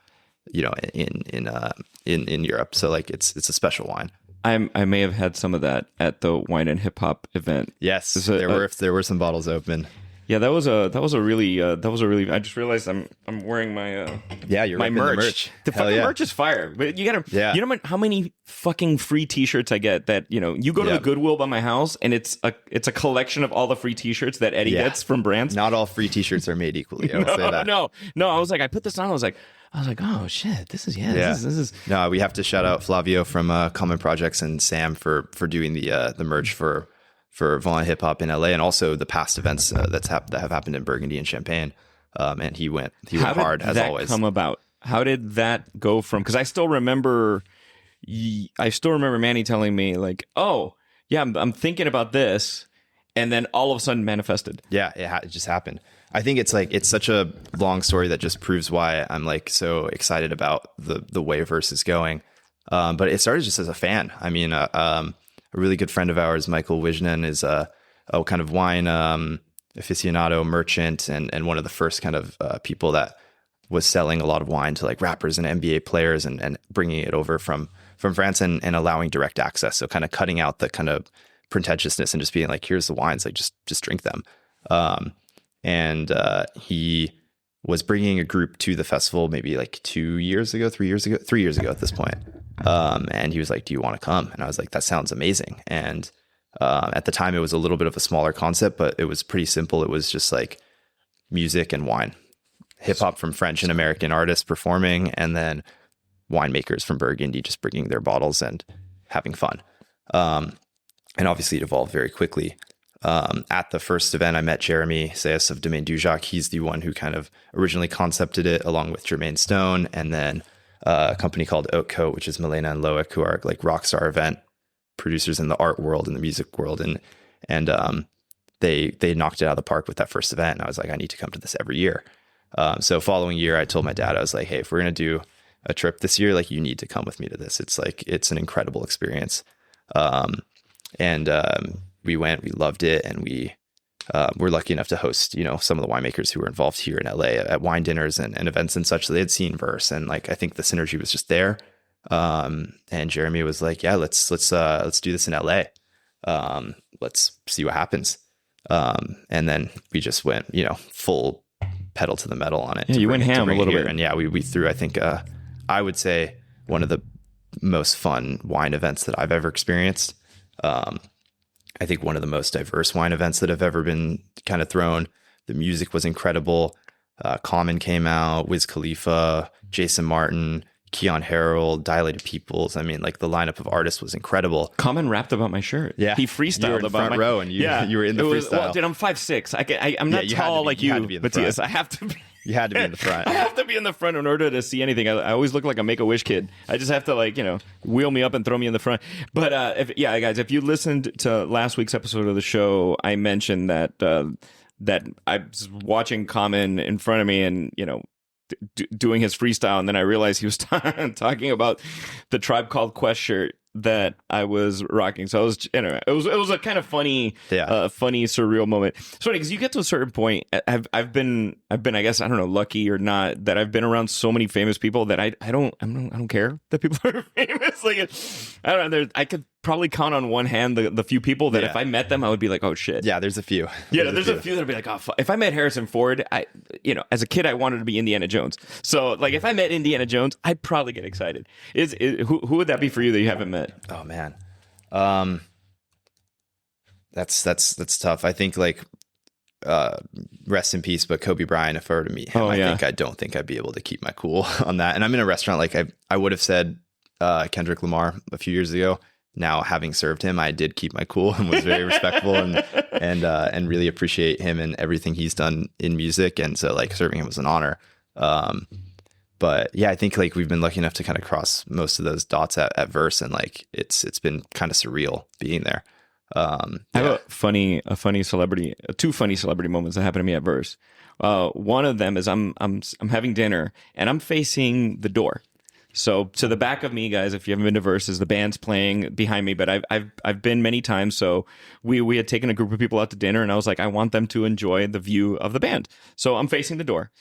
in Europe. So like it's a special wine. I may have had some of that at the Wine and Hip Hop event. Yes, there were some bottles open. Yeah, that was a really. I just realized I'm wearing my you're my merch. The fucking merch is fire. But you gotta you know how many fucking free T-shirts I get that you go to the Goodwill by my house, and it's a collection of all the free T-shirts that Eddie gets from brands. Not all free T-shirts are made equally. I would say that. No. I was like, I put this on. I was like, oh shit, this is This is. No, we have to shout out Flavio from Common Projects and Sam for doing the merch for Vaughn Hip Hop in LA, and also the past events that have happened in Burgundy and Champagne. And he went hard as always. How did that come about? How did that go from? Because I still remember Manny telling me like, oh yeah, I'm thinking about this, and then all of a sudden manifested. Yeah, it just happened. I think it's such a long story that just proves why I'm like so excited about the way Verse is going. But it started just as a fan. I mean, really good friend of ours, Michael Wisnan, is a kind of wine aficionado merchant and one of the first kind of people that was selling a lot of wine to like rappers and NBA players and bringing it over from France and allowing direct access. So kind of cutting out the kind of pretentiousness and just being like, here's the wines, like just drink them. He was bringing a group to the festival maybe like 3 years ago at this point. And he was like, do you want to come? And I was like, that sounds amazing. And at the time it was a little bit of a smaller concept, but it was pretty simple. It was just like music and wine, hip hop from French and American artists performing, and then winemakers from Burgundy just bringing their bottles and having fun. And obviously it evolved very quickly. At the first event, I met Jeremy Sayas of Domaine Dujac. He's the one who kind of originally concepted it along with Jermaine Stone, and then a company called Haute Cote, which is Milena and Loic, who are like rock star event producers in the art world and the music world. And they knocked it out of the park with that first event. And I was like, I need to come to this every year. So following year, I told my dad, I was like, hey, if we're going to do a trip this year, like you need to come with me to this. It's an incredible experience. We went, we loved it. And we were lucky enough to host, some of the winemakers who were involved here in LA at wine dinners and events and such. So they had seen Verse. And like, I think the synergy was just there. And Jeremy was like, yeah, let's do this in LA. Let's see what happens. And then we just went, full pedal to the metal on it. Yeah, you went ham a little bit. And yeah, we threw, I think, I would say one of the most fun wine events that I've ever experienced. I think one of the most diverse wine events that have ever been kind of thrown. The music was incredible. Common came out, Wiz Khalifa, Jason Martin, Keon Harold, Dilated Peoples. I mean, like the lineup of artists was incredible. Common rapped about my shirt. Yeah, he freestyled you were in about front row, and you were in the freestyle. Well, dude, I'm 5'6". I'm not tall like you, Matias. I have to be. You had to be in the front. I have to be in the front in order to see anything. I always look like a Make-A-Wish kid. I just have to wheel me up and throw me in the front. But guys, if you listened to last week's episode of the show, I mentioned that I was watching Common in front of me and doing his freestyle, and then I realized he was talking about the Tribe Called Quest shirt that I was rocking. So it was a kind of funny, funny surreal moment. It's funny because you get to a certain point. I've been I guess I don't know, lucky or not, that I've been around so many famous people that I don't care that people are famous. Like I don't know. I could probably count on one hand the few people that if I met them, I would be like, oh shit. Yeah, there's a few. There's a few that'd be like, oh fuck. If I met Harrison Ford, as a kid I wanted to be Indiana Jones. So like if I met Indiana Jones, I'd probably get excited. Who would that be for you that you haven't met? Oh man, that's tough. I think rest in peace, but Kobe Bryant. If I were to meet him, I don't think I'd be able to keep my cool on that. And I'm in a restaurant like I would have said Kendrick Lamar a few years ago. Now, having served him, I did keep my cool and was very respectful and really appreciate him and everything he's done in music. And so serving him was an honor. But yeah, I think we've been lucky enough to kind of cross most of those dots at Verse, and it's been kind of surreal being there. I have two funny celebrity moments that happened to me at Verse. One of them is I'm having dinner and I'm facing the door. So to the back of me, guys, if you haven't been to Verse, is the band's playing behind me, but I've been many times. So we had taken a group of people out to dinner, and I was like, I want them to enjoy the view of the band. So I'm facing the door,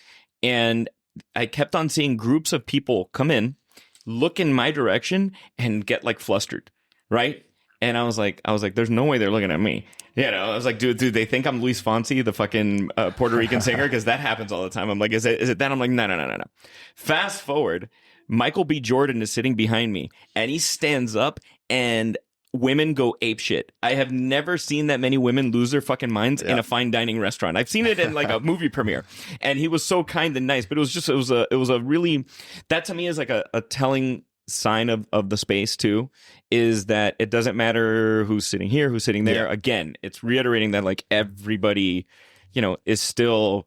and I kept on seeing groups of people come in, look in my direction, and get flustered, right? And I was like, there's no way they're looking at me. I was like, dude, they think I'm Luis Fonsi, the fucking Puerto Rican singer, because that happens all the time. I'm like, is it that? I'm like, no. Fast forward, Michael B. Jordan is sitting behind me, and he stands up, and women go apeshit. I have never seen that many women lose their fucking minds in a fine dining restaurant. I've seen it in a movie premiere, and he was so kind and nice. But it was a really, that to me is a telling sign of the space too, is that it doesn't matter who's sitting here, who's sitting there. Again, it's reiterating that everybody, is still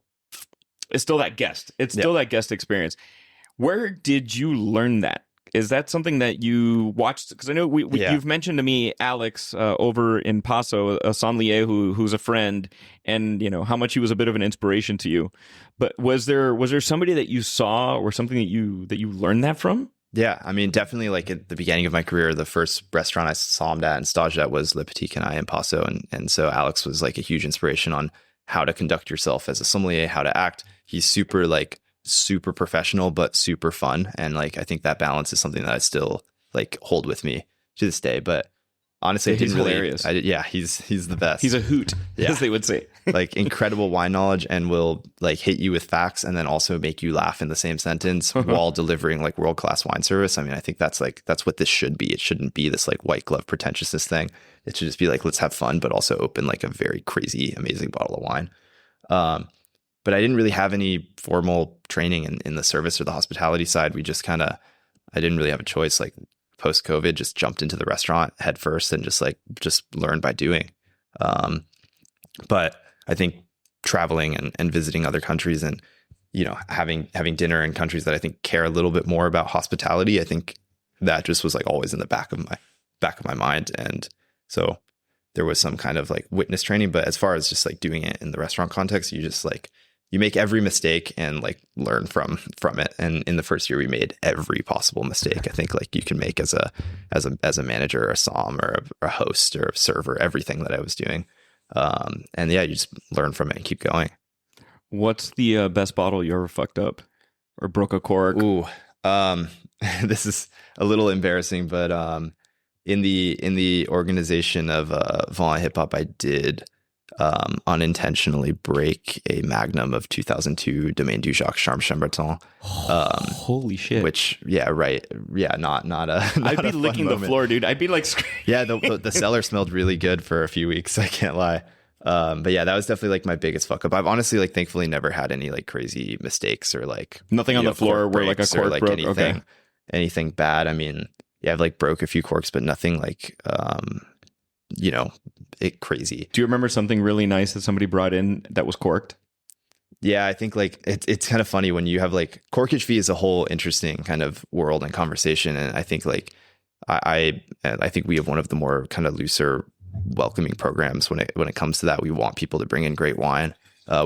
that guest. It's still that guest experience. Where did you learn that? Is that something that you watched? Because I know you've mentioned to me Alex over in Paso, a sommelier who's a friend, and how much he was a bit of an inspiration to you. But was there somebody that you saw or something that you learned that from? Yeah, I mean, definitely like at the beginning of my career, the first restaurant I sommed at and staged at was Le Petit Canaille in Paso. And so Alex was like a huge inspiration on how to conduct yourself as a sommelier, how to act. He's super professional, but super fun. And like, I think that balance is something that I still like hold with me to this day. But honestly, He's hilarious. He's the best. He's a hoot, as they would say. Like incredible wine knowledge and will like hit you with facts and then also make you laugh in the same sentence while delivering like world-class wine service. I mean, I think that's what this should be. It shouldn't be this like white glove pretentiousness thing. It should just be like, let's have fun, but also open like a very crazy, amazing bottle of wine. But I didn't really have any formal training in the service or the hospitality side. I didn't really have a choice. Like post-COVID, just jumped into the restaurant head first and just learned by doing. But I think traveling and visiting other countries and, you know, having dinner in countries that I think care a little bit more about hospitality, I think that just was like always in the back of my mind. And so there was some kind of like witness training, but as far as just like doing it in the restaurant context, you just like, you make every mistake and like learn from it. And in the first year we made every possible mistake I think like you can make as a manager or a som or a host or a server, everything that I was doing. And yeah, you just learn from it and keep going. What's the best bottle you ever fucked up or broke a cork? Ooh, this is a little embarrassing, but in the organization of Vin Hip Hop, I did unintentionally break a Magnum of 2002 Domaine du Jacques Charme Chambertin. Holy shit! Which, yeah, right, yeah, not I'd be licking the floor, dude. I'd be like, yeah, the cellar smelled really good for a few weeks. I can't lie. But yeah, that was definitely like my biggest fuck up. I've honestly like thankfully never had any like crazy mistakes or like nothing on the floor where like a cork or, like broke. Anything bad. I mean, yeah, I've like broke a few corks, but nothing like you know, crazy. Do you remember something really nice that somebody brought in that was corked? Yeah, I think like it's kind of funny when you have like corkage fee is a whole interesting kind of world and conversation, and I think like I think we have one of the more kind of looser, welcoming programs when it comes to that. We want people to bring in great wine.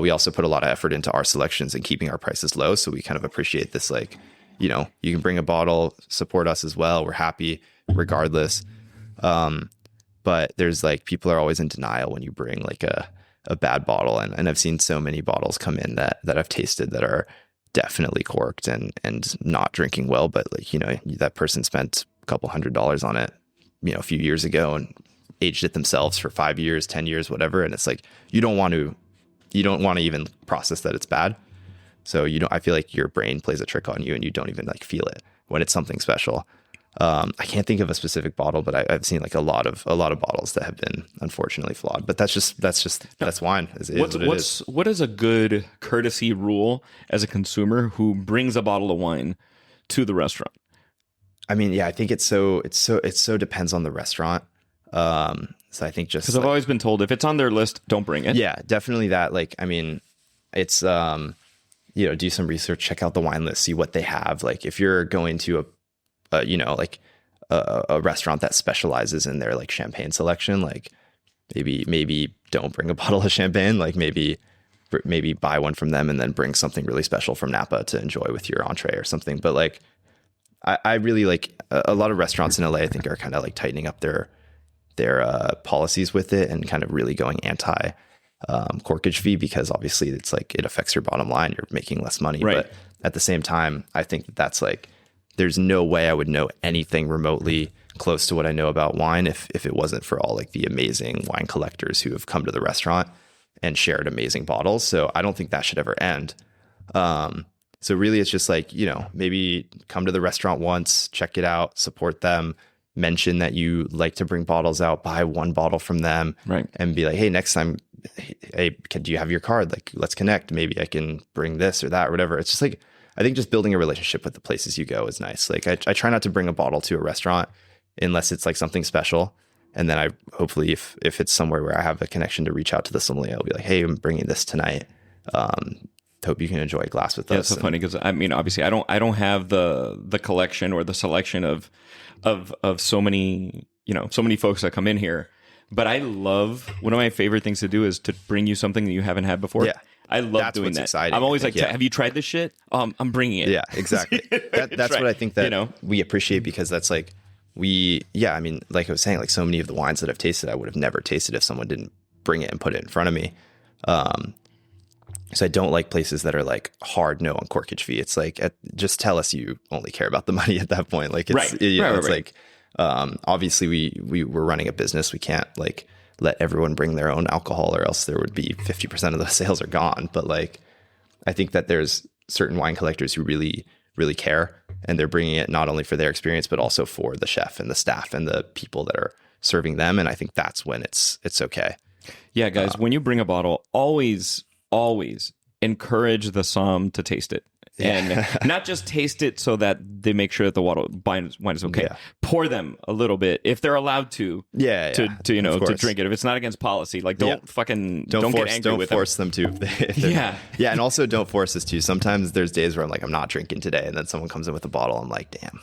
We also put a lot of effort into our selections and keeping our prices low, so we kind of appreciate this. Like, you know, you can bring a bottle, support us as well. We're happy regardless. But there's like, people are always in denial when you bring like a bad bottle. And I've seen so many bottles come in that I've tasted that are definitely corked and not drinking well. But like, you know, that person spent a couple $100 on it, you know, a few years ago and aged it themselves for 5 years, 10 years, whatever. And it's like, you don't want to even process that it's bad. So, you know, I feel like your brain plays a trick on you and you don't even like feel it when it's something special. I can't think of a specific bottle, but I've seen like a lot of bottles that have been unfortunately flawed. But that's wine. What is a good courtesy rule as a consumer who brings a bottle of wine to the restaurant? I mean, yeah, I think it so depends on the restaurant. So I think just because I've always been told if it's on their list, don't bring it. Yeah, definitely that. Like, I mean, it's you know, do some research, check out the wine list, see what they have. Like, if you're going to you know, like a restaurant that specializes in their like champagne selection, like maybe don't bring a bottle of champagne, like maybe buy one from them and then bring something really special from Napa to enjoy with your entree or something. But like, I really like a lot of restaurants in LA, I think, are kind of like tightening up their policies with it and kind of really going anti corkage fee, because obviously it's like, it affects your bottom line. You're making less money. Right. But at the same time, I think that's like, there's no way I would know anything remotely close to what I know about wine if it wasn't for all like the amazing wine collectors who have come to the restaurant and shared amazing bottles. So I don't think that should ever end. So really it's just like, you know, maybe come to the restaurant once, check it out, support them, mention that you like to bring bottles out, buy one bottle from them, right? And be like, hey, next time, hey, do you have your card? Like, let's connect. Maybe I can bring this or that or whatever. It's just like, I think just building a relationship with the places you go is nice. Like I try not to bring a bottle to a restaurant unless it's like something special. And then I hopefully if it's somewhere where I have a connection to reach out to the sommelier, I'll be like, hey, I'm bringing this tonight. Hope you can enjoy a glass with us. It's so funny because I mean, obviously I don't have the collection or the selection of so many, you know, so many folks that come in here. But I love, one of my favorite things to do is to bring you something that you haven't had before. Yeah. I love that's doing what's that. exciting, I'm always I like, think, yeah. "Have you tried this shit? I'm bringing it." Yeah, exactly. That's right. what I think that You know? we appreciate, because that's like I mean, like I was saying, like so many of the wines that I've tasted, I would have never tasted if someone didn't bring it and put it in front of me. So I don't like places that are like hard no on corkage fee. It's like, just tell us you only care about the money at that point. Like, it's, Right. it's like, obviously we were running a business. We can't like let everyone bring their own alcohol, or else there would be 50% of the sales are gone. But like, I think that there's certain wine collectors who really, really care, and they're bringing it not only for their experience, but also for the chef and the staff and the people that are serving them. And I think that's when it's okay. Yeah, guys, when you bring a bottle, always encourage the som to taste it. And not just taste it so that they make sure that the wine is okay. Yeah. Pour them a little bit if they're allowed to. To to drink it. If it's not against policy, like don't get angry with them. Don't force them to. Yeah. Yeah, and also don't force us to. Sometimes there's days where I'm like, I'm not drinking today, and then someone comes in with a bottle. I'm like, damn.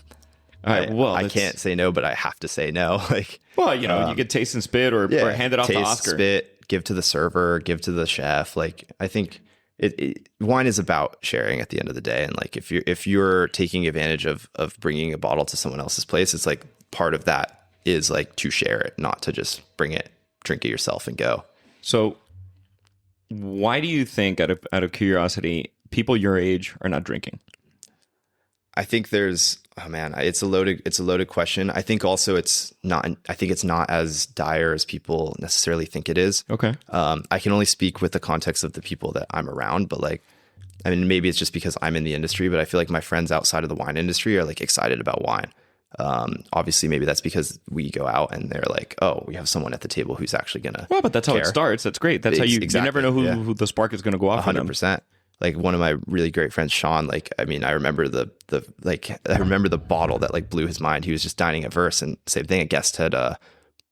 All right, well, I can't say no, but I have to say no. Like, well, you could taste and spit, or hand it off to Oscar. Spit, give to the server, give to the chef. Like, I think wine is about sharing at the end of the day. And like, if you're taking advantage of bringing a bottle to someone else's place, it's like part of that is like to share it, not to just bring it, drink it yourself and go. So why do you think, out of curiosity, people your age are not drinking? I think it's a loaded question. I think also it's not as dire as people necessarily think it is. Okay. I can only speak with the context of the people that I'm around, but like, I mean, maybe it's just because I'm in the industry, but I feel like my friends outside of the wine industry are like excited about wine. Obviously maybe that's because we go out and they're like, oh, we have someone at the table who's actually gonna Well, but that's how it starts. That's great. That's how you never know who the spark is going to go off. 100%. Like one of my really great friends, Sean, like, I mean, I remember the bottle that like blew his mind. He was just dining at Verse, and same thing. A guest had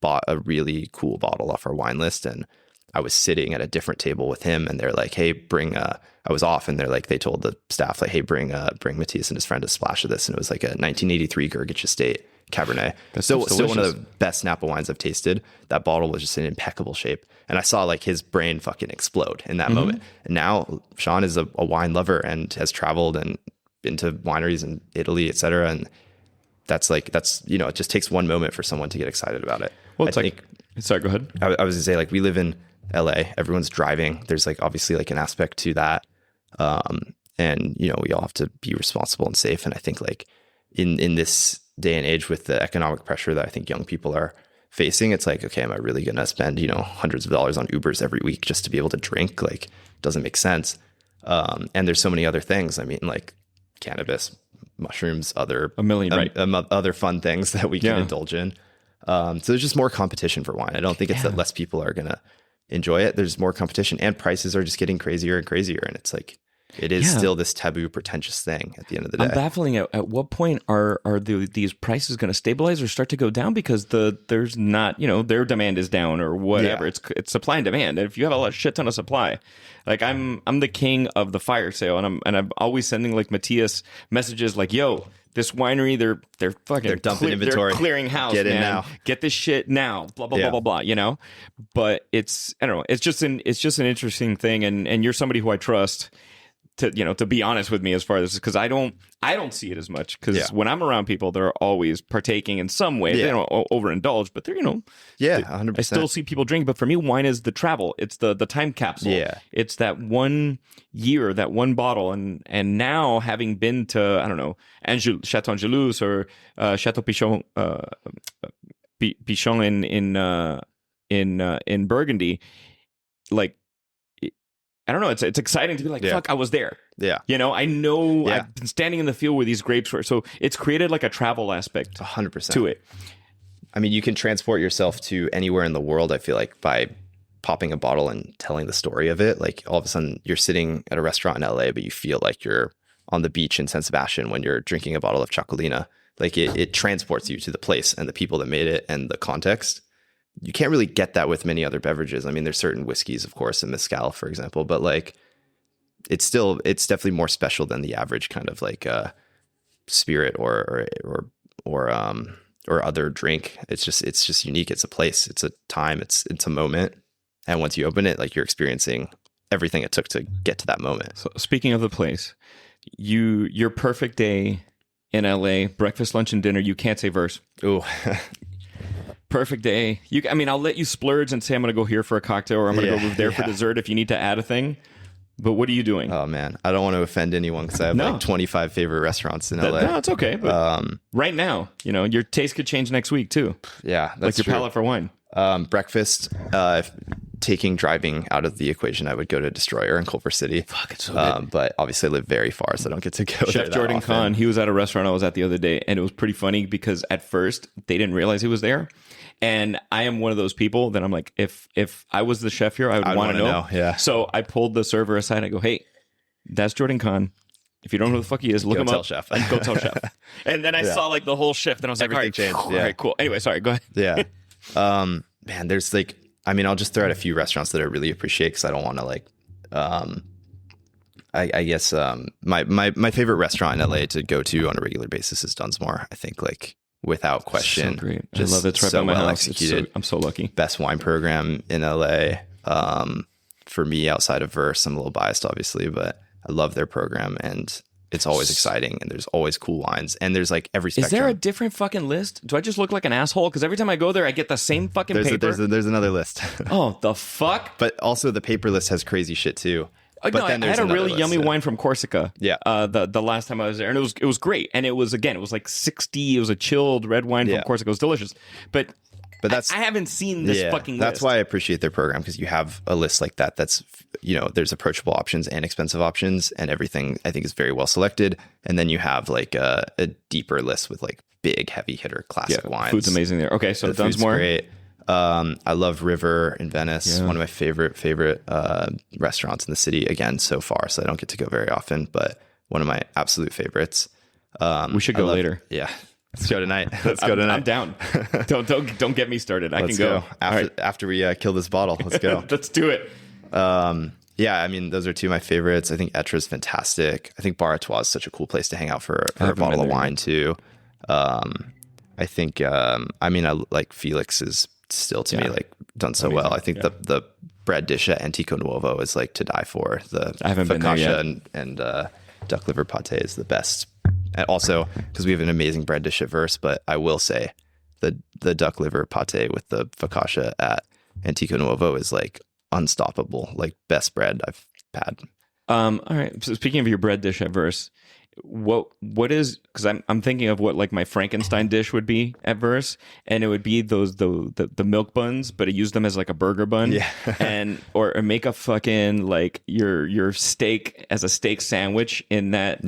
bought a really cool bottle off our wine list, and I was sitting at a different table with him, and they're like, hey, I was off, and they're like, they told the staff like, hey, bring Matias and his friend a splash of this. And it was like a 1983 Gergich Estate Cabernet. Still one of the best Napa wines I've tasted. That bottle was just in impeccable shape. And I saw like his brain fucking explode in that moment. And now Sean is a wine lover and has traveled and been to wineries in Italy, et cetera. And that's it just takes one moment for someone to get excited about it. Well, sorry, go ahead. I was gonna say, like, we live in LA, everyone's driving. There's like obviously like an aspect to that. And we all have to be responsible and safe. And I think like in this day and age with the economic pressure that I think young people are facing, it's like, okay, am I really going to spend, hundreds of dollars on Ubers every week just to be able to drink? Like, doesn't make sense. And there's so many other things. I mean, like cannabis, mushrooms, other fun things that we can indulge in. So there's just more competition for wine. I don't think it's that less people are going to enjoy it. There's more competition, and prices are just getting crazier and crazier. And it's like, it is still this taboo, pretentious thing at the end of the day. I'm baffling at what point are these prices going to stabilize or start to go down, because there's not, their demand is down or whatever. Yeah. It's supply and demand. And if you have a shit ton of supply, like I'm the king of the fire sale, and I'm always sending like Matias messages like, yo, this winery, they're dumping inventory. They're clearing house. Get in man. now. Get this shit now. Blah blah blah blah blah. But it's, I don't know. It's just an interesting thing, and you're somebody who I trust to be honest with me as far as, because I don't see it as much, because when I'm around people, they're always partaking in some way. They don't overindulge, but they're 100%. I still see people drink. But for me, wine is the travel. It's the time capsule. It's that 1 year, that one bottle, and now having been to, I don't know, Chateau Angelus or Chateau Pichon in Burgundy, like, I don't know. It's exciting to be like, fuck, I was there. Yeah. I know I've been standing in the field where these grapes were. So it's created like a travel aspect 100% to it. I mean, you can transport yourself to anywhere in the world, I feel like, by popping a bottle and telling the story of it. Like, all of a sudden you're sitting at a restaurant in LA, but you feel like you're on the beach in San Sebastian when you're drinking a bottle of Chacolina. Like, it transports you to the place and the people that made it and the context. You can't really get that with many other beverages. I mean, there's certain whiskeys, of course, and mezcal, for example, but like, it's definitely more special than the average kind of like spirit or other drink. It's just unique. It's a place, it's a time, it's a moment. And once you open it, like, you're experiencing everything it took to get to that moment. So speaking of the place, your perfect day in LA, breakfast, lunch, and dinner, you can't say verse. Ooh. Perfect day. I'll let you splurge and say I'm going to go here for a cocktail or I'm going to go there for dessert if you need to add a thing. But what are you doing? Oh man, I don't want to offend anyone because I have like 25 favorite restaurants in LA. No, it's okay. But right now, your taste could change next week too. Yeah, that's like your true. palate for wine. Breakfast, taking driving out of the equation, I would go to Destroyer in Culver City. Fuck, it's so good. But obviously I live very far, so I don't get to go there Chef that Jordan often. Kahn, he was at a restaurant I was at the other day, and it was pretty funny because at first they didn't realize he was there. And I am one of those people that I'm like, if I was the chef here, I would want to know. Yeah. So I pulled the server aside. I go, hey, that's Jordan Kahn. If you don't know who the fuck he is, look him up. Chef. Go tell chef. And then I saw like the whole shift, and I was like, Everything all changed. Yeah. right, cool. Anyway, sorry, go ahead. Yeah. Man, there's like, I'll just throw out a few restaurants that I really appreciate because I don't want to like, I guess my favorite restaurant in LA to go to on a regular basis is Dunsmore. I think like without question. So great. Just I love it. It's right so by my well house. executed. I'm so lucky. Best wine program in LA. For me, outside of Verse, I'm a little biased, obviously, but I love their program and it's always exciting and there's always cool wines and there's like every spectrum. Is there a different fucking list? Do I just look like an asshole? Because every time I go there, I get the same fucking paper. There's another list. Oh, the fuck? But also the paper list has crazy shit too. But no, I had a really yummy list, wine from Corsica. Yeah. The last time I was there, and it was great. And it was like 60. It was a chilled red wine from Corsica. It was delicious. But that's I haven't seen this fucking list. That's why I appreciate their program because you have a list like that. That's there's approachable options and expensive options, and everything I think is very well selected. And then you have like a deeper list with like big heavy hitter classic wines. Food's amazing there. Okay, so the food's Dunsmore. Great. I love River in Venice. Yeah. One of my favorite restaurants in the city again so far. So I don't get to go very often, but one of my absolute favorites. We should go later. Yeah. Let's go tonight. Let's go tonight. I'm down. Don't get me started. I Let's can go. After we kill this bottle. Let's go. Let's do it. Yeah, those are two of my favorites. I think Etra's fantastic. I think Bar Artois is such a cool place to hang out for a bottle of wine too. I think I like Felix is still to me like done so well. I think the bread dish at Antico Nuovo is like to die for. The I haven't been there yet. and duck liver pate is the best. And also because we have an amazing bread dish at Verse, but I will say the duck liver pate with the focaccia at Antico Nuovo is like unstoppable, like best bread I've had. All right. So speaking of your bread dish at Verse, what is, because I'm thinking of what like my Frankenstein dish would be at Verse, and it would be those the milk buns, but I use them as like a burger bun, and or make a fucking like your steak as a steak sandwich in that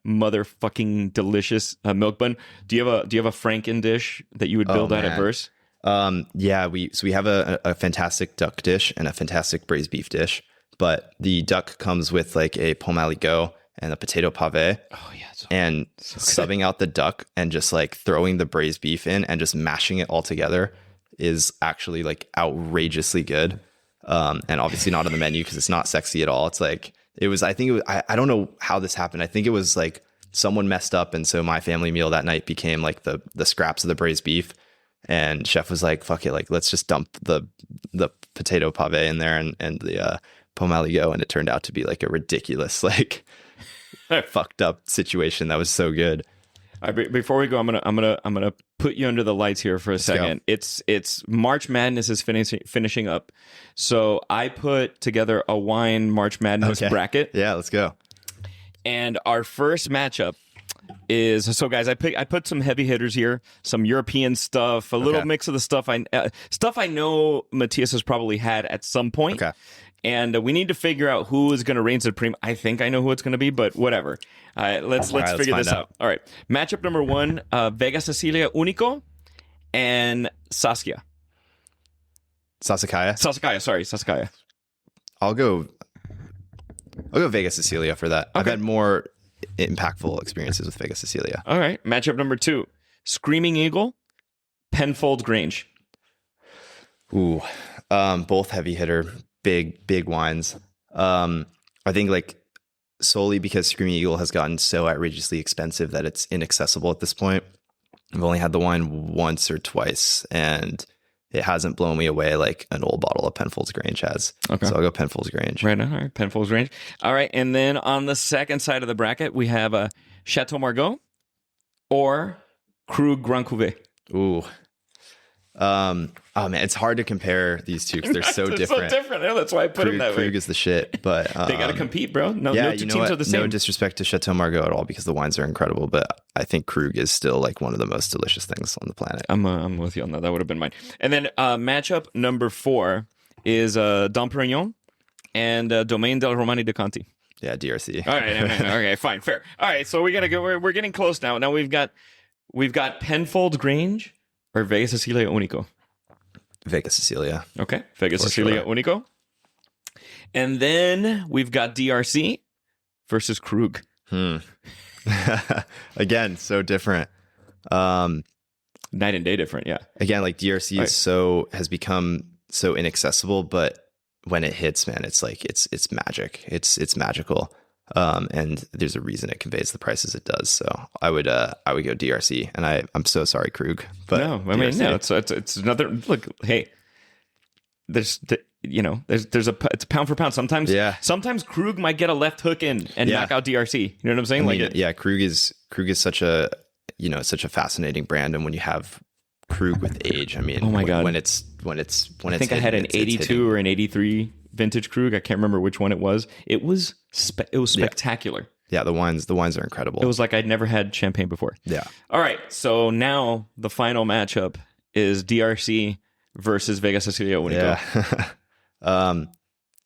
motherfucking delicious milk bun. Do you have a Franken dish that you would build out at Verse? We have a fantastic duck dish and a fantastic braised beef dish, but the duck comes with like a pomme aligot and a potato pave. Oh yeah. And subbing out the duck and just like throwing the braised beef in and just mashing it all together is actually like outrageously good. And obviously not on the menu because it's not sexy at all. It's like, I don't know how this happened. I think it was like someone messed up. And so my family meal that night became like the scraps of the braised beef. And chef was like, fuck it. Like, let's just dump the potato pave in there and the pomme aligot. And it turned out to be like a ridiculous, like, fucked up situation that was so good. All right, before we go, I'm gonna put you under the lights here for a second. It's March Madness is finishing up, so I put together a wine March Madness bracket. Yeah, let's go. And our first matchup is, so guys, I put some heavy hitters here, some European stuff, a little mix of the stuff I know Matias has probably had at some point. Okay. And we need to figure out who is going to reign supreme. I think I know who it's going to be, but whatever. Let's figure this out. All right. Matchup number 1, Vega Sicilia Unico and Saskia. Sassicaia. I'll go Vega Sicilia for that. Okay. I've had more impactful experiences with Vega Sicilia. All right. Matchup number 2, Screaming Eagle, Penfold Grange. Ooh. Both heavy hitter. Big wines. I think like solely because Screaming Eagle has gotten so outrageously expensive that it's inaccessible at this point. I've only had the wine once or twice and it hasn't blown me away like an old bottle of Penfolds Grange has. Okay. So I'll go Penfolds Grange. Right on. All right. Penfolds Range. All right. And then on the second side of the bracket, we have a Chateau Margaux or Krug Grand Cuvée. Ooh. Oh man, it's hard to compare these two because they're so They're different. so different. Yeah, that's why I put them that way. Krug is the shit, but They got to compete, bro. No, yeah, no you two know teams what? are the same. No disrespect to Chateau Margaux at all because the wines are incredible, but I think Krug is still like one of the most delicious things on the planet. I'm with you on that. That would have been mine. And then matchup number 4 is Dom Perignon and Domaine del Romani de Conti. Yeah, DRC. All right, okay, fine, fair. All right, so we gotta go. We're getting close now. Now we've got Penfolds Grange or Vega Sicilia Unico. Vega Sicilia. Okay, Vega For Sicilia sure. Unico. And then we've got DRC versus Krug. Again, so different. Night and day different, yeah. Again, like DRC Right. has become so inaccessible, but when it hits, man, it's like it's magic. It's magical. And there's a reason it conveys the prices it does. So I would go DRC, and I'm so sorry, Krug. But No, I mean, DRC. no, it's another look. Hey, there's it's pound for pound. Sometimes Krug might get a left hook in and knock out DRC. You know what I'm saying? I mean, Krug is such a such a fascinating brand, and when you have Krug with age, I mean, oh my God, when it's I think I had an 82 or an 83 vintage Krug. I can't remember which one it was. It was spectacular. Yeah, the wines are incredible. It was like I'd never had champagne before. Yeah. All right, so now the final matchup is DRC versus Vega Sicilia Unico. Yeah.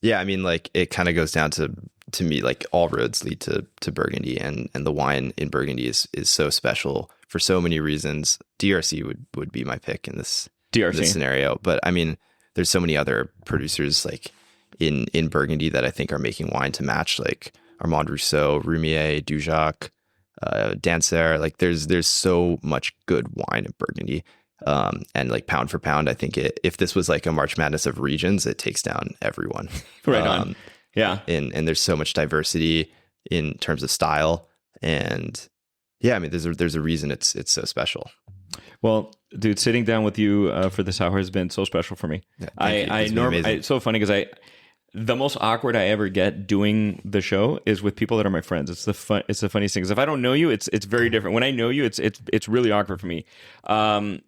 Yeah, I mean, like it kind of goes down to me, like all roads lead to Burgundy, and the wine in Burgundy is so special for so many reasons. DRC would be my pick in this scenario. But I mean, there's so many other producers like in Burgundy that I think are making wine to match, like Armand Rousseau, Rumier, Dujac, Dancer. Like there's so much good wine in Burgundy. And like pound for pound, I think if this was like a March Madness of regions, it takes down everyone. Right on. Yeah. And there's so much diversity in terms of style. And yeah, I mean, there's a reason it's so special. Well, dude, sitting down with you for this hour has been so special for me. Yeah, It's so funny because the most awkward I ever get doing the show is with people that are my friends. It's the funniest thing. 'Cause if I don't know you, it's very different. When I know you, it's really awkward for me.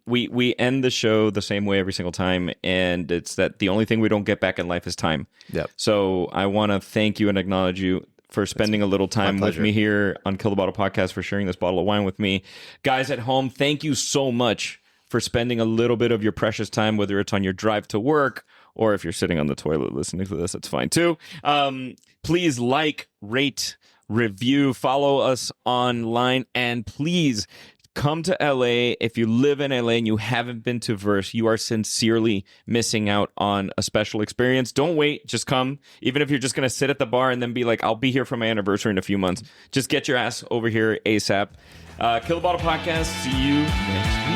We end the show the same way every single time, and it's that the only thing we don't get back in life is time. Yep. So I want to thank you and acknowledge you for spending a little time with me here on Kill the Bottle Podcast, for sharing this bottle of wine with me. Guys at home, thank you so much for spending a little bit of your precious time, whether it's on your drive to work or if you're sitting on the toilet listening to this, it's fine too. Please like, rate, review, follow us online, and please come to LA. If you live in LA and you haven't been to Verse, you are sincerely missing out on a special experience. Don't wait. Just come. Even if you're just going to sit at the bar and then be like, I'll be here for my anniversary in a few months. Just get your ass over here ASAP. Kill the Bottle Podcast. See you next week.